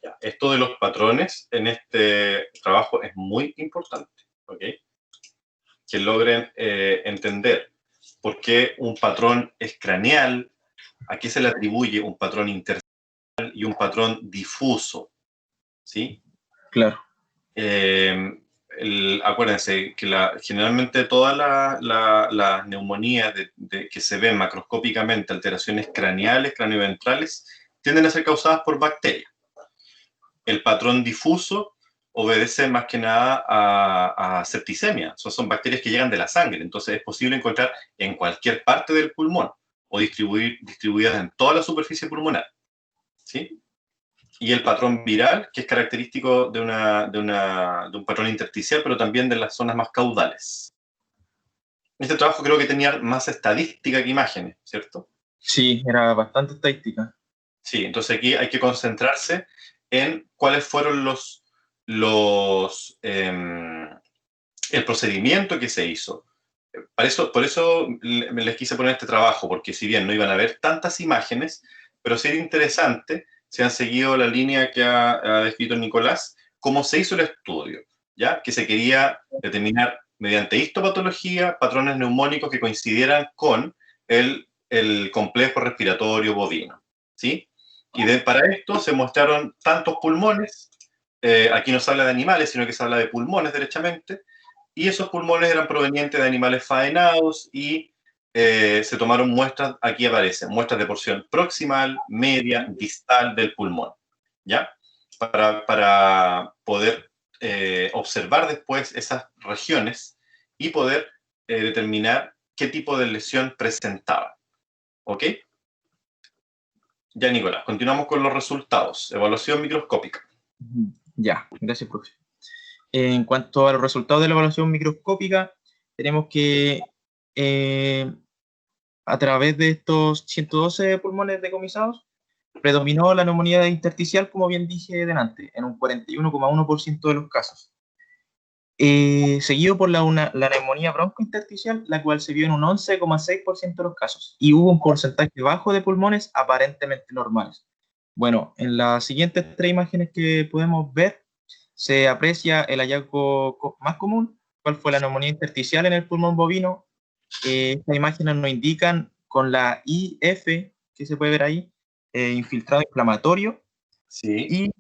Ya, esto de los patrones en este trabajo es muy importante, ¿ok? Que logren entender por qué un patrón es craneal, a qué se le atribuye un patrón intersticial y un patrón difuso, ¿sí? Claro. Acuérdense que generalmente todas las neumonías que se ven macroscópicamente, alteraciones craneales, cranioventrales, tienden a ser causadas por bacterias. El patrón difuso obedece más que nada a septicemia. Son bacterias que llegan de la sangre, entonces es posible encontrar en cualquier parte del pulmón o distribuidas en toda la superficie pulmonar, ¿sí? Y el patrón viral, que es característico de un patrón intersticial, pero también de las zonas más caudales. Este trabajo creo que tenía más estadística que imágenes, ¿cierto? Sí, era bastante estadística. Sí, entonces aquí hay que concentrarse en cuáles fueron el procedimiento que se hizo. Por eso les quise poner este trabajo, porque si bien no iban a ver tantas imágenes, pero sí era interesante, si han seguido la línea que ha descrito Nicolás, cómo se hizo el estudio, ¿ya? Que se quería determinar mediante histopatología patrones neumónicos que coincidieran con el complejo respiratorio bovino, ¿sí? Y para esto se mostraron tantos pulmones, aquí no se habla de animales, sino que se habla de pulmones derechamente, y esos pulmones eran provenientes de animales faenados y se tomaron muestras, aquí aparecen, muestras de porción proximal, media, distal del pulmón, ¿ya? Para poder observar después esas regiones y poder determinar qué tipo de lesión presentaba, ¿ok? Ya, Nicolás, continuamos con los resultados. Evaluación microscópica. Ya, gracias, profe. En cuanto a los resultados de la evaluación microscópica, tenemos que a través de estos 112 pulmones decomisados, predominó la neumonía intersticial, como bien dije delante, en un 41,1% de los casos. Seguido por la neumonía broncointersticial, la cual se vio en un 11,6% de los casos, y hubo un porcentaje bajo de pulmones aparentemente normales. Bueno, en las siguientes 3 imágenes que podemos ver, se aprecia el hallazgo más común, cuál fue la neumonía intersticial en el pulmón bovino. Estas imágenes nos indican con la IF, que se puede ver ahí, infiltrado inflamatorio, Sí. y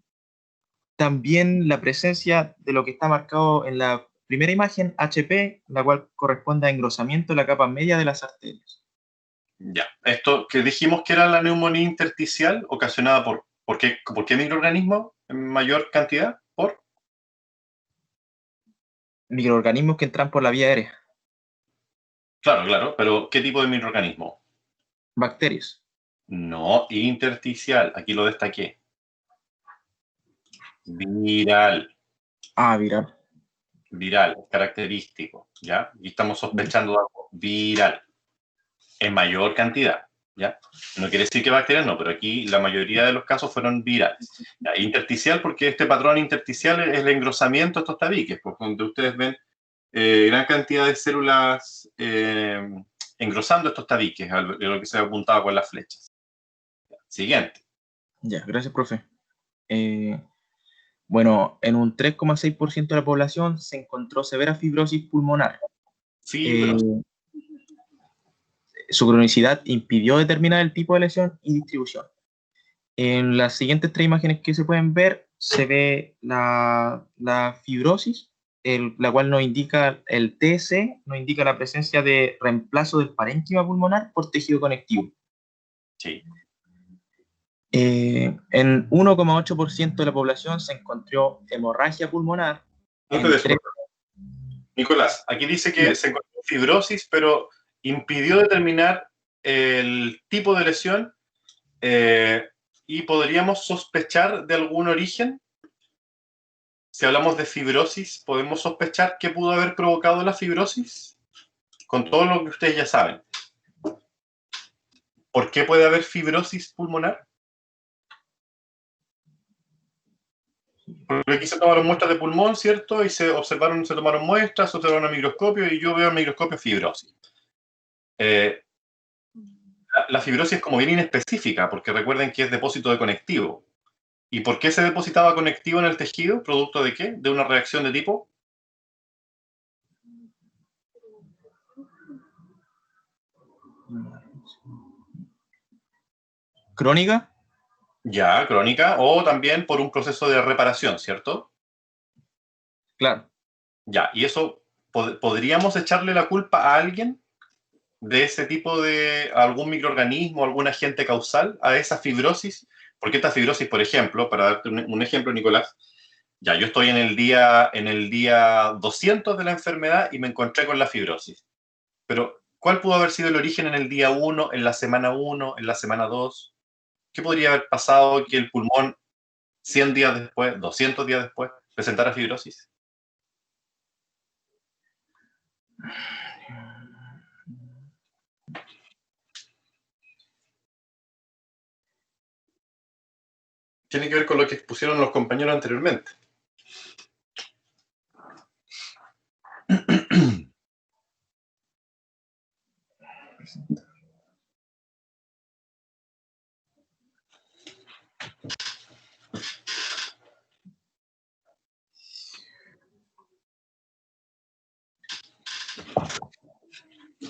también la presencia de lo que está marcado en la primera imagen, HP, la cual corresponde a engrosamiento de la capa media de las arterias. Ya, esto que dijimos que era la neumonía intersticial ocasionada ¿por qué microorganismo en mayor cantidad? ¿Por? Microorganismos que entran por la vía aérea. Claro, pero ¿qué tipo de microorganismo? Bacterias. No, intersticial, aquí lo destaqué. Viral. Ah, viral. Viral, característico, ¿ya? Y estamos sospechando de algo viral, en mayor cantidad, ¿ya? No quiere decir que bacterias no, pero aquí la mayoría de los casos fueron virales. ¿Ya? Intersticial, porque este patrón intersticial es el engrosamiento de estos tabiques, pues, donde ustedes ven gran cantidad de células engrosando estos tabiques, de lo que se apuntaba con las flechas. Siguiente. Ya, gracias, profe. Bueno, en un 3,6% de la población se encontró severa fibrosis pulmonar. Su cronicidad impidió determinar el tipo de lesión y distribución. En las siguientes 3 imágenes que se pueden ver, se ve la fibrosis, la cual nos indica el TC, nos indica la presencia de reemplazo del parénquima pulmonar por tejido conectivo. Sí. En 1,8% de la población se encontró hemorragia pulmonar. Antes de eso, Nicolás, aquí dice que se encontró fibrosis, pero impidió determinar el tipo de lesión y podríamos sospechar de algún origen. Si hablamos de fibrosis, ¿podemos sospechar qué pudo haber provocado la fibrosis? Con todo lo que ustedes ya saben. ¿Por qué puede haber fibrosis pulmonar? Porque aquí se tomaron muestras de pulmón, ¿cierto? Y se tomaron muestras, se observaron a microscopio y yo veo en microscopio fibrosis. La fibrosis es como bien inespecífica, porque recuerden que es depósito de conectivo. ¿Y por qué se depositaba conectivo en el tejido? ¿Producto de qué? ¿De una reacción de tipo? ¿Crónica? Ya, crónica, o también por un proceso de reparación, ¿cierto? Claro. Ya, y eso, ¿podríamos echarle la culpa a alguien de ese tipo de algún microorganismo, algún agente causal a esa fibrosis? Porque esta fibrosis, por ejemplo, para darte un ejemplo, Nicolás, ya, yo estoy en el día 200 de la enfermedad y me encontré con la fibrosis. Pero, ¿cuál pudo haber sido el origen en el día 1, en la semana 1, en la semana 2? ¿Qué podría haber pasado que el pulmón 100 días después, 200 días después, presentara fibrosis? Tiene que ver con lo que expusieron los compañeros anteriormente.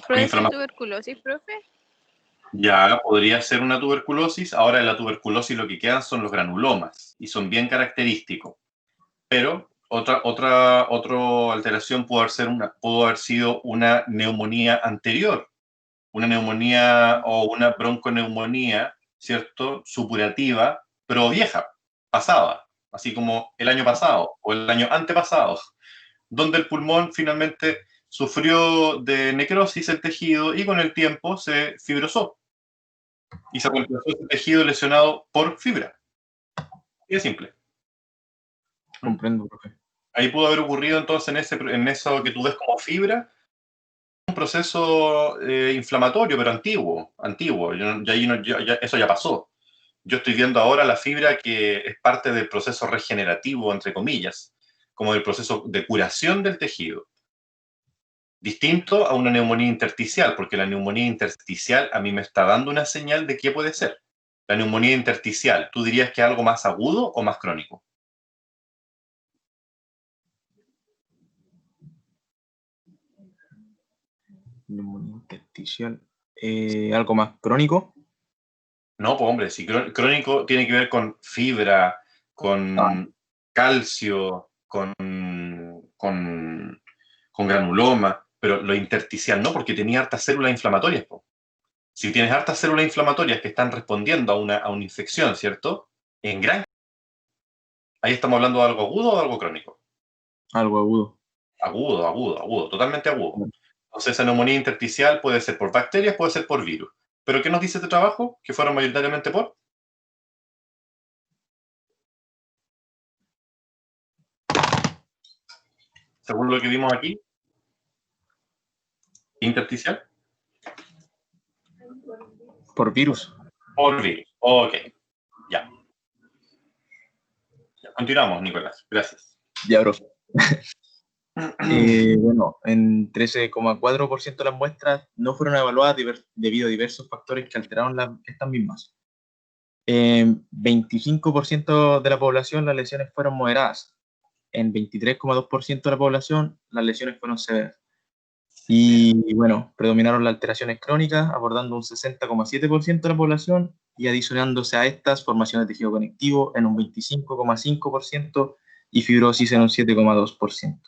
¿Puede ser tuberculosis, profe? Ya, podría ser una tuberculosis. Ahora en la tuberculosis lo que quedan son los granulomas y son bien característicos. Pero otra alteración pudo haber sido una neumonía anterior, una neumonía o una bronconeumonía, ¿cierto? Supurativa, pero vieja, pasada, así como el año pasado o el año antepasado, donde el pulmón finalmente sufrió de necrosis el tejido y con el tiempo se fibrosó y se reemplazó ese tejido lesionado por fibra. Y es simple. Comprendo, profe. Ahí pudo haber ocurrido entonces en eso que tú ves como fibra, un proceso inflamatorio, pero antiguo. Eso ya pasó. Yo estoy viendo ahora la fibra que es parte del proceso regenerativo, entre comillas, como del proceso de curación del tejido. Distinto a una neumonía intersticial, porque la neumonía intersticial a mí me está dando una señal de qué puede ser. La neumonía intersticial, ¿tú dirías que es algo más agudo o más crónico? Neumonía intersticial. ¿Algo más crónico? No, pues hombre, si crónico tiene que ver con fibra, con calcio, con granuloma, pero lo intersticial no, porque tenía hartas células inflamatorias. Po. Si tienes hartas células inflamatorias que están respondiendo a una infección, ¿cierto? Ahí estamos hablando de algo agudo o de algo crónico. Algo agudo. Agudo, totalmente agudo. Entonces, esa neumonía intersticial puede ser por bacterias, puede ser por virus. ¿Pero qué nos dice este trabajo? Que fueron mayoritariamente por... Según lo que vimos aquí, intersticial. Por virus. Por virus. Ok. Ya. Continuamos, Nicolás. Gracias. Ya, bro. Bueno, en 13,4% de las muestras no fueron evaluadas debido a diversos factores que alteraron estas mismas. 25% de la población las lesiones fueron moderadas. En 23,2% de la población las lesiones fueron severas. Y bueno, predominaron las alteraciones crónicas, abordando un 60,7% de la población y adicionándose a estas formación de tejido conectivo en un 25,5% y fibrosis en un 7,2%.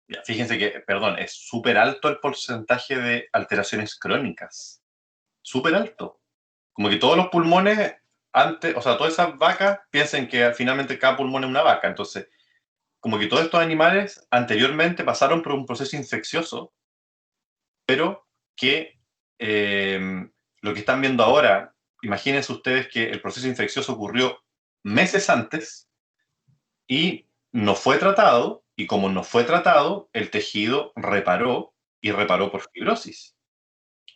Ya, fíjense que, perdón, es súper alto el porcentaje de alteraciones crónicas. Súper alto. Como que todos los pulmones antes, o sea, todas esas vacas piensen que finalmente cada pulmón es una vaca. Entonces, como que todos estos animales anteriormente pasaron por un proceso infeccioso, pero que lo que están viendo ahora, imagínense ustedes que el proceso infeccioso ocurrió meses antes y no fue tratado, y como no fue tratado, el tejido reparó y reparó por fibrosis.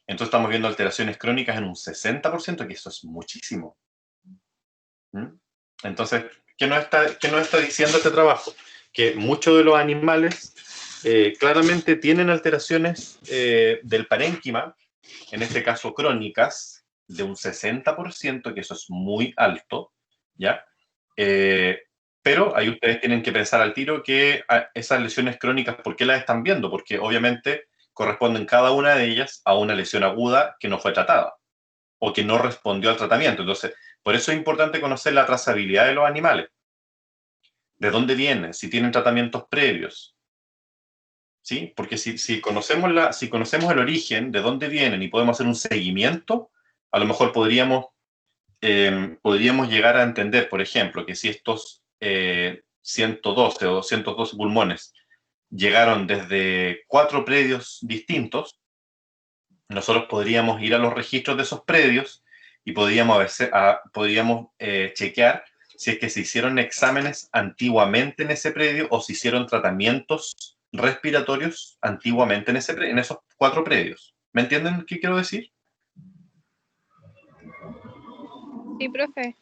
Entonces estamos viendo alteraciones crónicas en un 60%, que eso es muchísimo. Entonces, ¿qué nos está diciendo este trabajo? Que muchos de los animales claramente tienen alteraciones del parénquima, en este caso crónicas, de un 60%, que eso es muy alto, ¿ya? Pero ahí ustedes tienen que pensar al tiro que esas lesiones crónicas, ¿por qué las están viendo? Porque obviamente corresponden cada una de ellas a una lesión aguda que no fue tratada o que no respondió al tratamiento. Entonces, por eso es importante conocer la trazabilidad de los animales. ¿De dónde vienen? Si tienen tratamientos previos. ¿Sí? Porque si conocemos el origen, de dónde vienen y podemos hacer un seguimiento, a lo mejor podríamos llegar a entender, por ejemplo, que si estos 112 o 212 pulmones llegaron desde 4 predios distintos, nosotros podríamos ir a los registros de esos predios y podríamos chequear si es que se hicieron exámenes antiguamente en ese predio o si hicieron tratamientos respiratorios antiguamente en esos 4 predios. ¿Me entienden qué quiero decir? Sí, profe.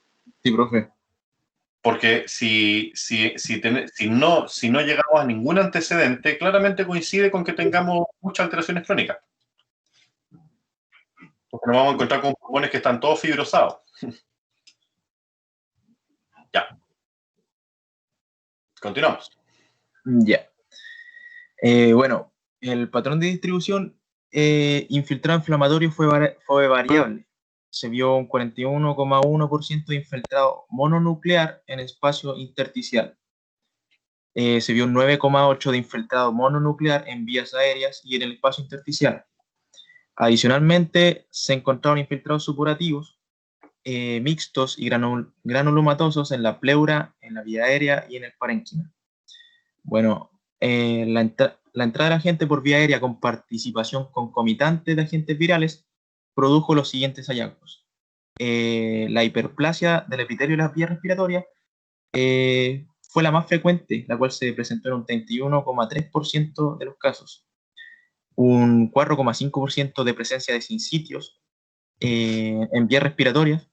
Sí, profe. Porque si no llegamos a ningún antecedente, claramente coincide con que tengamos muchas alteraciones crónicas. Porque nos vamos a encontrar con pulmones que están todos fibrosados. Ya. Continuamos. Ya. Bueno, el patrón de distribución infiltrado inflamatorio fue variable. Se vio un 41,1% de infiltrado mononuclear en espacio intersticial. Se vio un 9,8% de infiltrado mononuclear en vías aéreas y en el espacio intersticial. Adicionalmente, se encontraron infiltrados supurativos mixtos y granulomatosos en la pleura, en la vía aérea y en el parénquima. Bueno, la entrada del agente por vía aérea con participación concomitante de agentes virales produjo los siguientes hallazgos. La hiperplasia del epitelio de las vías respiratorias fue la más frecuente, la cual se presentó en un 31,3% de los casos. Un 4,5% de presencia de sincitios en vías respiratorias,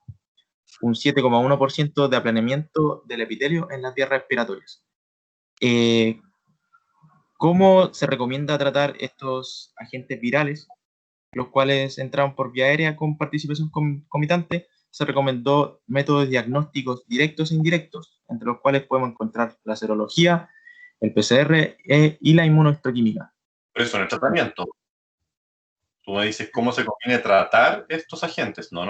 un 7,1% de aplanamiento del epitelio en las vías respiratorias. ¿Cómo se recomienda tratar estos agentes virales, los cuales entraron por vía aérea con participación concomitante? Se recomendó métodos diagnósticos directos e indirectos, entre los cuales podemos encontrar la serología, el PCR y la inmunohistoquímica. Pero eso no es tratamiento. Tú me dices cómo se conviene tratar estos agentes. No.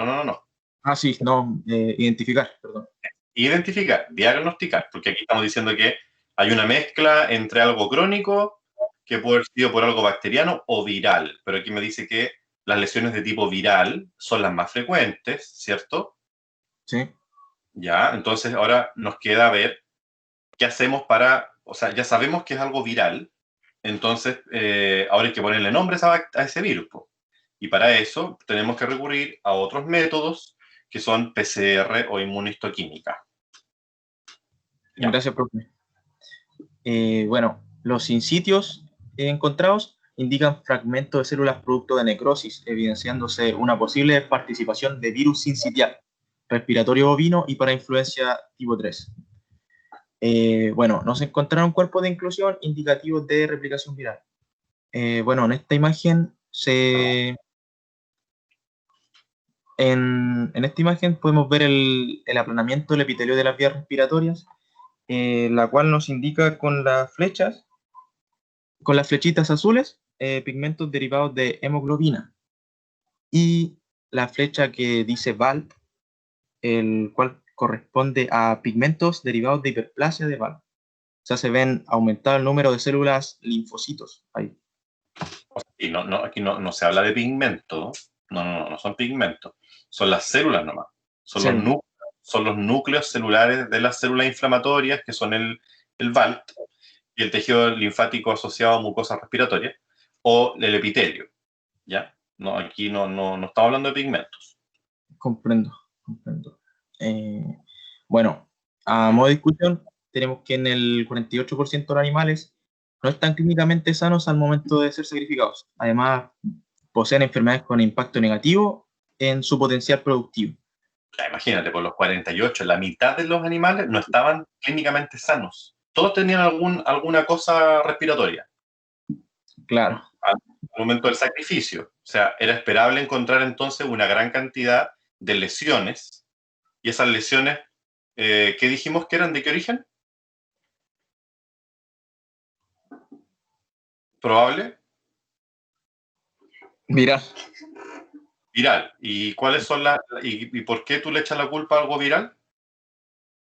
Ah, sí, no, identificar, perdón. Identificar, diagnosticar, porque aquí estamos diciendo que hay una mezcla entre algo crónico, que puede haber sido por algo bacteriano o viral, pero aquí me dice que las lesiones de tipo viral son las más frecuentes, ¿cierto? Sí. Ya, entonces ahora nos queda ver qué hacemos o sea, ya sabemos que es algo viral, entonces ahora hay que ponerle nombre a ese virus, po. Y para eso tenemos que recurrir a otros métodos que son PCR o inmunohistoquímica. Ya. Gracias, profe. Bueno, los sincitios encontrados indican fragmentos de células producto de necrosis, evidenciándose una posible participación de virus sincitial, respiratorio bovino y para influencia tipo 3. Bueno, no se encontraron cuerpos de inclusión indicativos de replicación viral. Bueno, en esta imagen en esta imagen podemos ver el aplanamiento del epitelio de las vías respiratorias, la cual nos indica con las flechas, con las flechitas azules, pigmentos derivados de hemoglobina. Y la flecha que dice VAL, el cual corresponde a pigmentos derivados de hiperplasia de VAL. O sea, se ven aumentado el número de células linfocitos ahí. Y aquí no se habla de pigmento. No son pigmentos. Son las células nomás. Son los núcleos son los núcleos celulares de las células inflamatorias, que son el VALT, y el tejido linfático asociado a mucosas respiratorias, o el epitelio, ¿ya? No, aquí no estamos hablando de pigmentos. Comprendo. Bueno, a modo de discusión, tenemos que en el 48% de los animales no están clínicamente sanos al momento de ser sacrificados. Además, poseen enfermedades con impacto negativo en su potencial productivo. Ya, imagínate, por los 48, la mitad de los animales no estaban clínicamente sanos. Todos tenían alguna cosa respiratoria. Claro. Al momento del sacrificio. O sea, era esperable encontrar entonces una gran cantidad de lesiones. Y esas lesiones, ¿qué dijimos que eran? ¿De qué origen? ¿Probable? Viral. Viral. ¿Y cuáles son y por qué tú le echas la culpa a algo viral?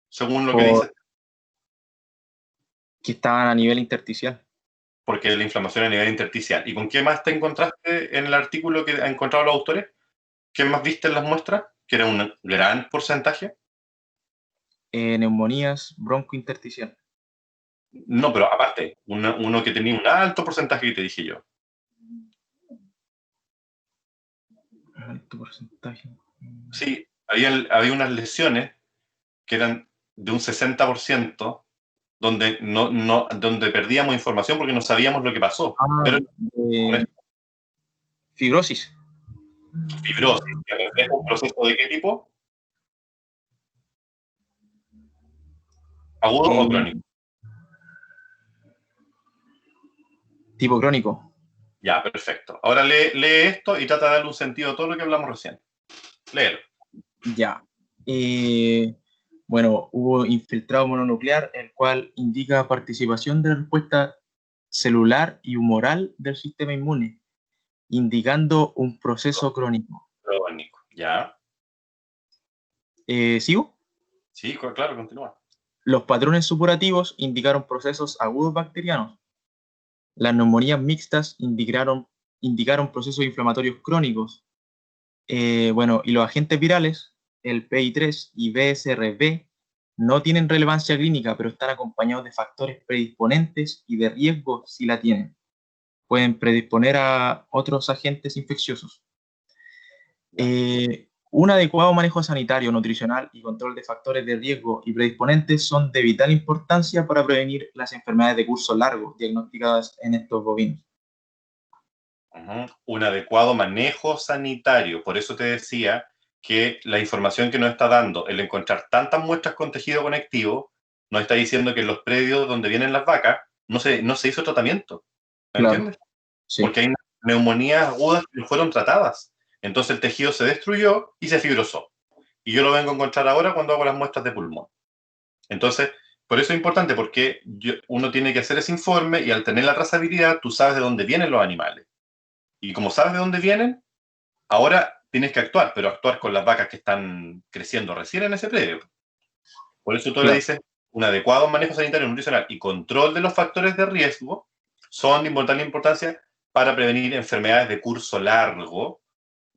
Según lo que dices. Que estaban a nivel intersticial. Porque la inflamación a nivel intersticial. ¿Y con qué más te encontraste en el artículo que han encontrado los autores? ¿Qué más viste en las muestras? Que era un gran porcentaje. Neumonías broncointersticial. No, pero aparte, uno que tenía un alto porcentaje que te dije yo. Alto porcentaje. Sí, había unas lesiones que eran de un 60%, donde perdíamos información porque no sabíamos lo que pasó. Pero fibrosis. Fibrosis, ¿es un proceso de qué tipo? ¿Agudo o crónico? Tipo crónico. Ya, perfecto. Ahora lee esto y trata de darle un sentido a todo lo que hablamos recién. Léelo. Ya. Bueno, hubo infiltrado mononuclear, el cual indica participación de la respuesta celular y humoral del sistema inmune, indicando un proceso crónico. Crónico, ya. ¿Sigo? Sí, claro, continúa. Los patrones supurativos indicaron procesos agudos bacterianos. Las neumonías mixtas indicaron procesos inflamatorios crónicos. Bueno, y los agentes virales, el PI3 y BSRB, no tienen relevancia clínica, pero están acompañados de factores predisponentes y de riesgo si la tienen. Pueden predisponer a otros agentes infecciosos. Un adecuado manejo sanitario, nutricional y control de factores de riesgo y predisponentes son de vital importancia para prevenir las enfermedades de curso largo diagnosticadas en estos bovinos. Un adecuado manejo sanitario. Por eso te decía que la información que nos está dando el encontrar tantas muestras con tejido conectivo nos está diciendo que en los predios donde vienen las vacas no se hizo tratamiento. ¿Me entiendes? Sí. Porque hay neumonías agudas que no fueron tratadas. Entonces el tejido se destruyó y se fibrosó. Y yo lo vengo a encontrar ahora cuando hago las muestras de pulmón. Entonces, por eso es importante, porque uno tiene que hacer ese informe y al tener la trazabilidad, tú sabes de dónde vienen los animales. Y como sabes de dónde vienen, ahora tienes que actuar, pero actuar con las vacas que están creciendo recién en ese predio. Por eso tú le dices, un adecuado manejo sanitario, nutricional y control de los factores de riesgo son de importante importancia para prevenir enfermedades de curso largo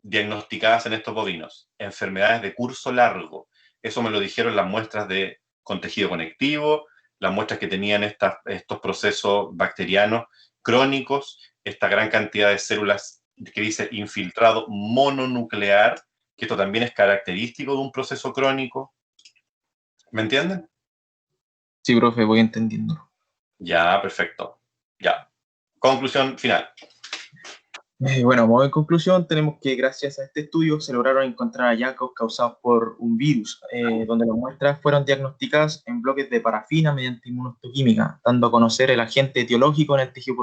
diagnosticadas en estos bovinos. Enfermedades de curso largo. Eso me lo dijeron las muestras con tejido conectivo, las muestras que tenían estos procesos bacterianos crónicos, esta gran cantidad de células que dice infiltrado mononuclear, que esto también es característico de un proceso crónico. ¿Me entienden? Sí, profe, voy entendiendo. Ya, perfecto. Ya. Conclusión final. Bueno, a modo de conclusión, tenemos que gracias a este estudio se lograron encontrar hallazgos causados por un virus, donde las muestras fueron diagnosticadas en bloques de parafina mediante inmunohistoquímica, dando a conocer el agente etiológico en el tejido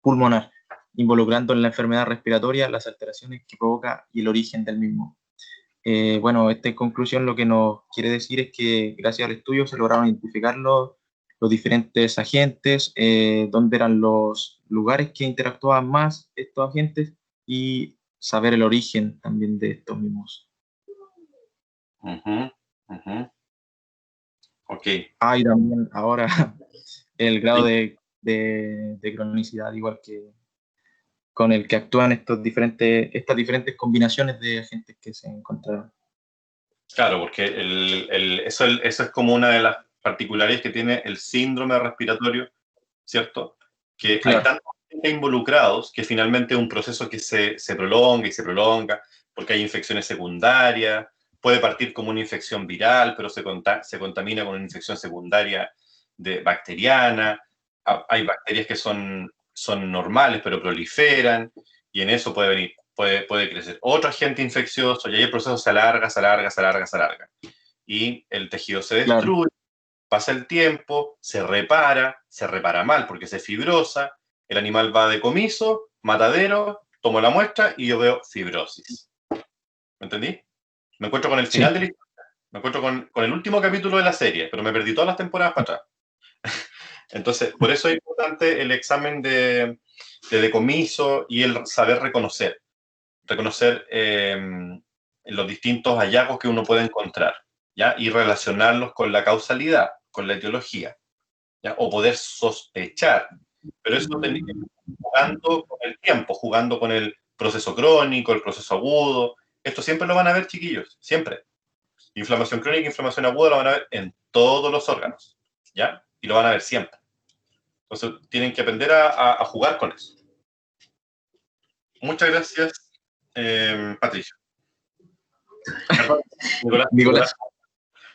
pulmonar, involucrando en la enfermedad respiratoria las alteraciones que provoca y el origen del mismo. Bueno, esta conclusión lo que nos quiere decir es que gracias al estudio se lograron identificar los diferentes agentes, dónde eran los lugares que interactuaban más estos agentes y saber el origen también de estos mismos. Ok. Y también ahora el grado de cronicidad, igual que con el que actúan estas diferentes combinaciones de agentes que se encontraron. Claro, porque eso es como una de las particularidades que tiene el síndrome respiratorio, ¿cierto? Que Claro. hay tantos involucrados que finalmente es un proceso que se prolonga y se prolonga, porque hay infecciones secundarias, puede partir como una infección viral, pero se contamina con una infección secundaria bacteriana. Hay bacterias que son normales, pero proliferan, y en eso puede crecer otro agente infeccioso, y ahí el proceso se alarga. Y el tejido se destruye, pasa el tiempo, se repara mal porque se fibrosa, el animal va a decomiso, matadero, tomo la muestra y yo veo fibrosis. ¿Me entendí? Me encuentro con el final de la historia, me encuentro con el último capítulo de la serie, pero me perdí todas las temporadas para atrás. Entonces, por eso es importante el examen de decomiso y el saber reconocer los distintos hallazgos que uno puede encontrar, ¿ya? Y relacionarlos con la causalidad, con la etiología, ¿ya? O poder sospechar. Pero eso tiene que ir jugando con el tiempo, jugando con el proceso crónico, el proceso agudo. Esto siempre lo van a ver, chiquillos, siempre. Inflamación crónica, inflamación aguda lo van a ver en todos los órganos, ¿ya? Y lo van a ver siempre. Entonces tienen que aprender a jugar con eso. Muchas gracias, Patricia.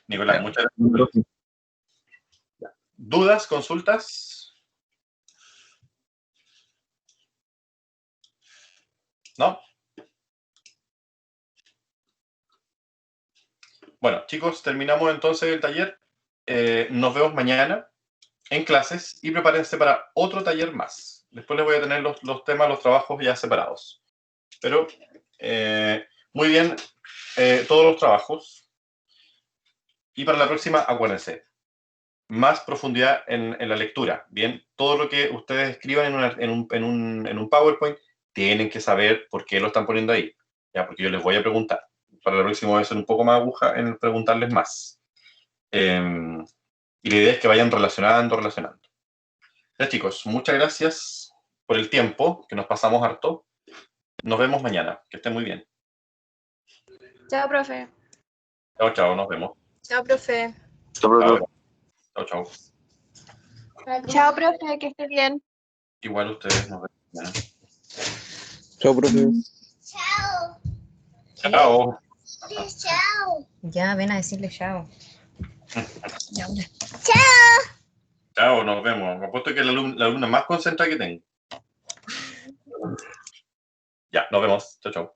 Nicolás, muchas gracias. ¿Dudas, consultas? ¿No? Bueno, chicos, terminamos entonces el taller. Nos vemos mañana en clases y prepárense para otro taller más. Después les voy a tener los temas, los trabajos ya separados. Pero, muy bien, todos los trabajos. Y para la próxima, acuérdense, más profundidad en la lectura. Bien, todo lo que ustedes escriban en un PowerPoint, tienen que saber por qué lo están poniendo ahí. Ya, porque yo les voy a preguntar. Para la próxima voy a ser un poco más aguja en preguntarles más. Y la idea es que vayan relacionando. Ya, chicos, muchas gracias por el tiempo, que nos pasamos harto. Nos vemos mañana. Que estén muy bien. Chao, profe. Chao, nos vemos. Chao, profe. Chao. Chao, profe, que esté bien. Igual ustedes nos vemos mañana. Chao, profe. Chao. Ya, ven a decirle chao. Chao, nos vemos. Me apuesto que es la alumna más concentrada que tengo. Ya, nos vemos. Chao.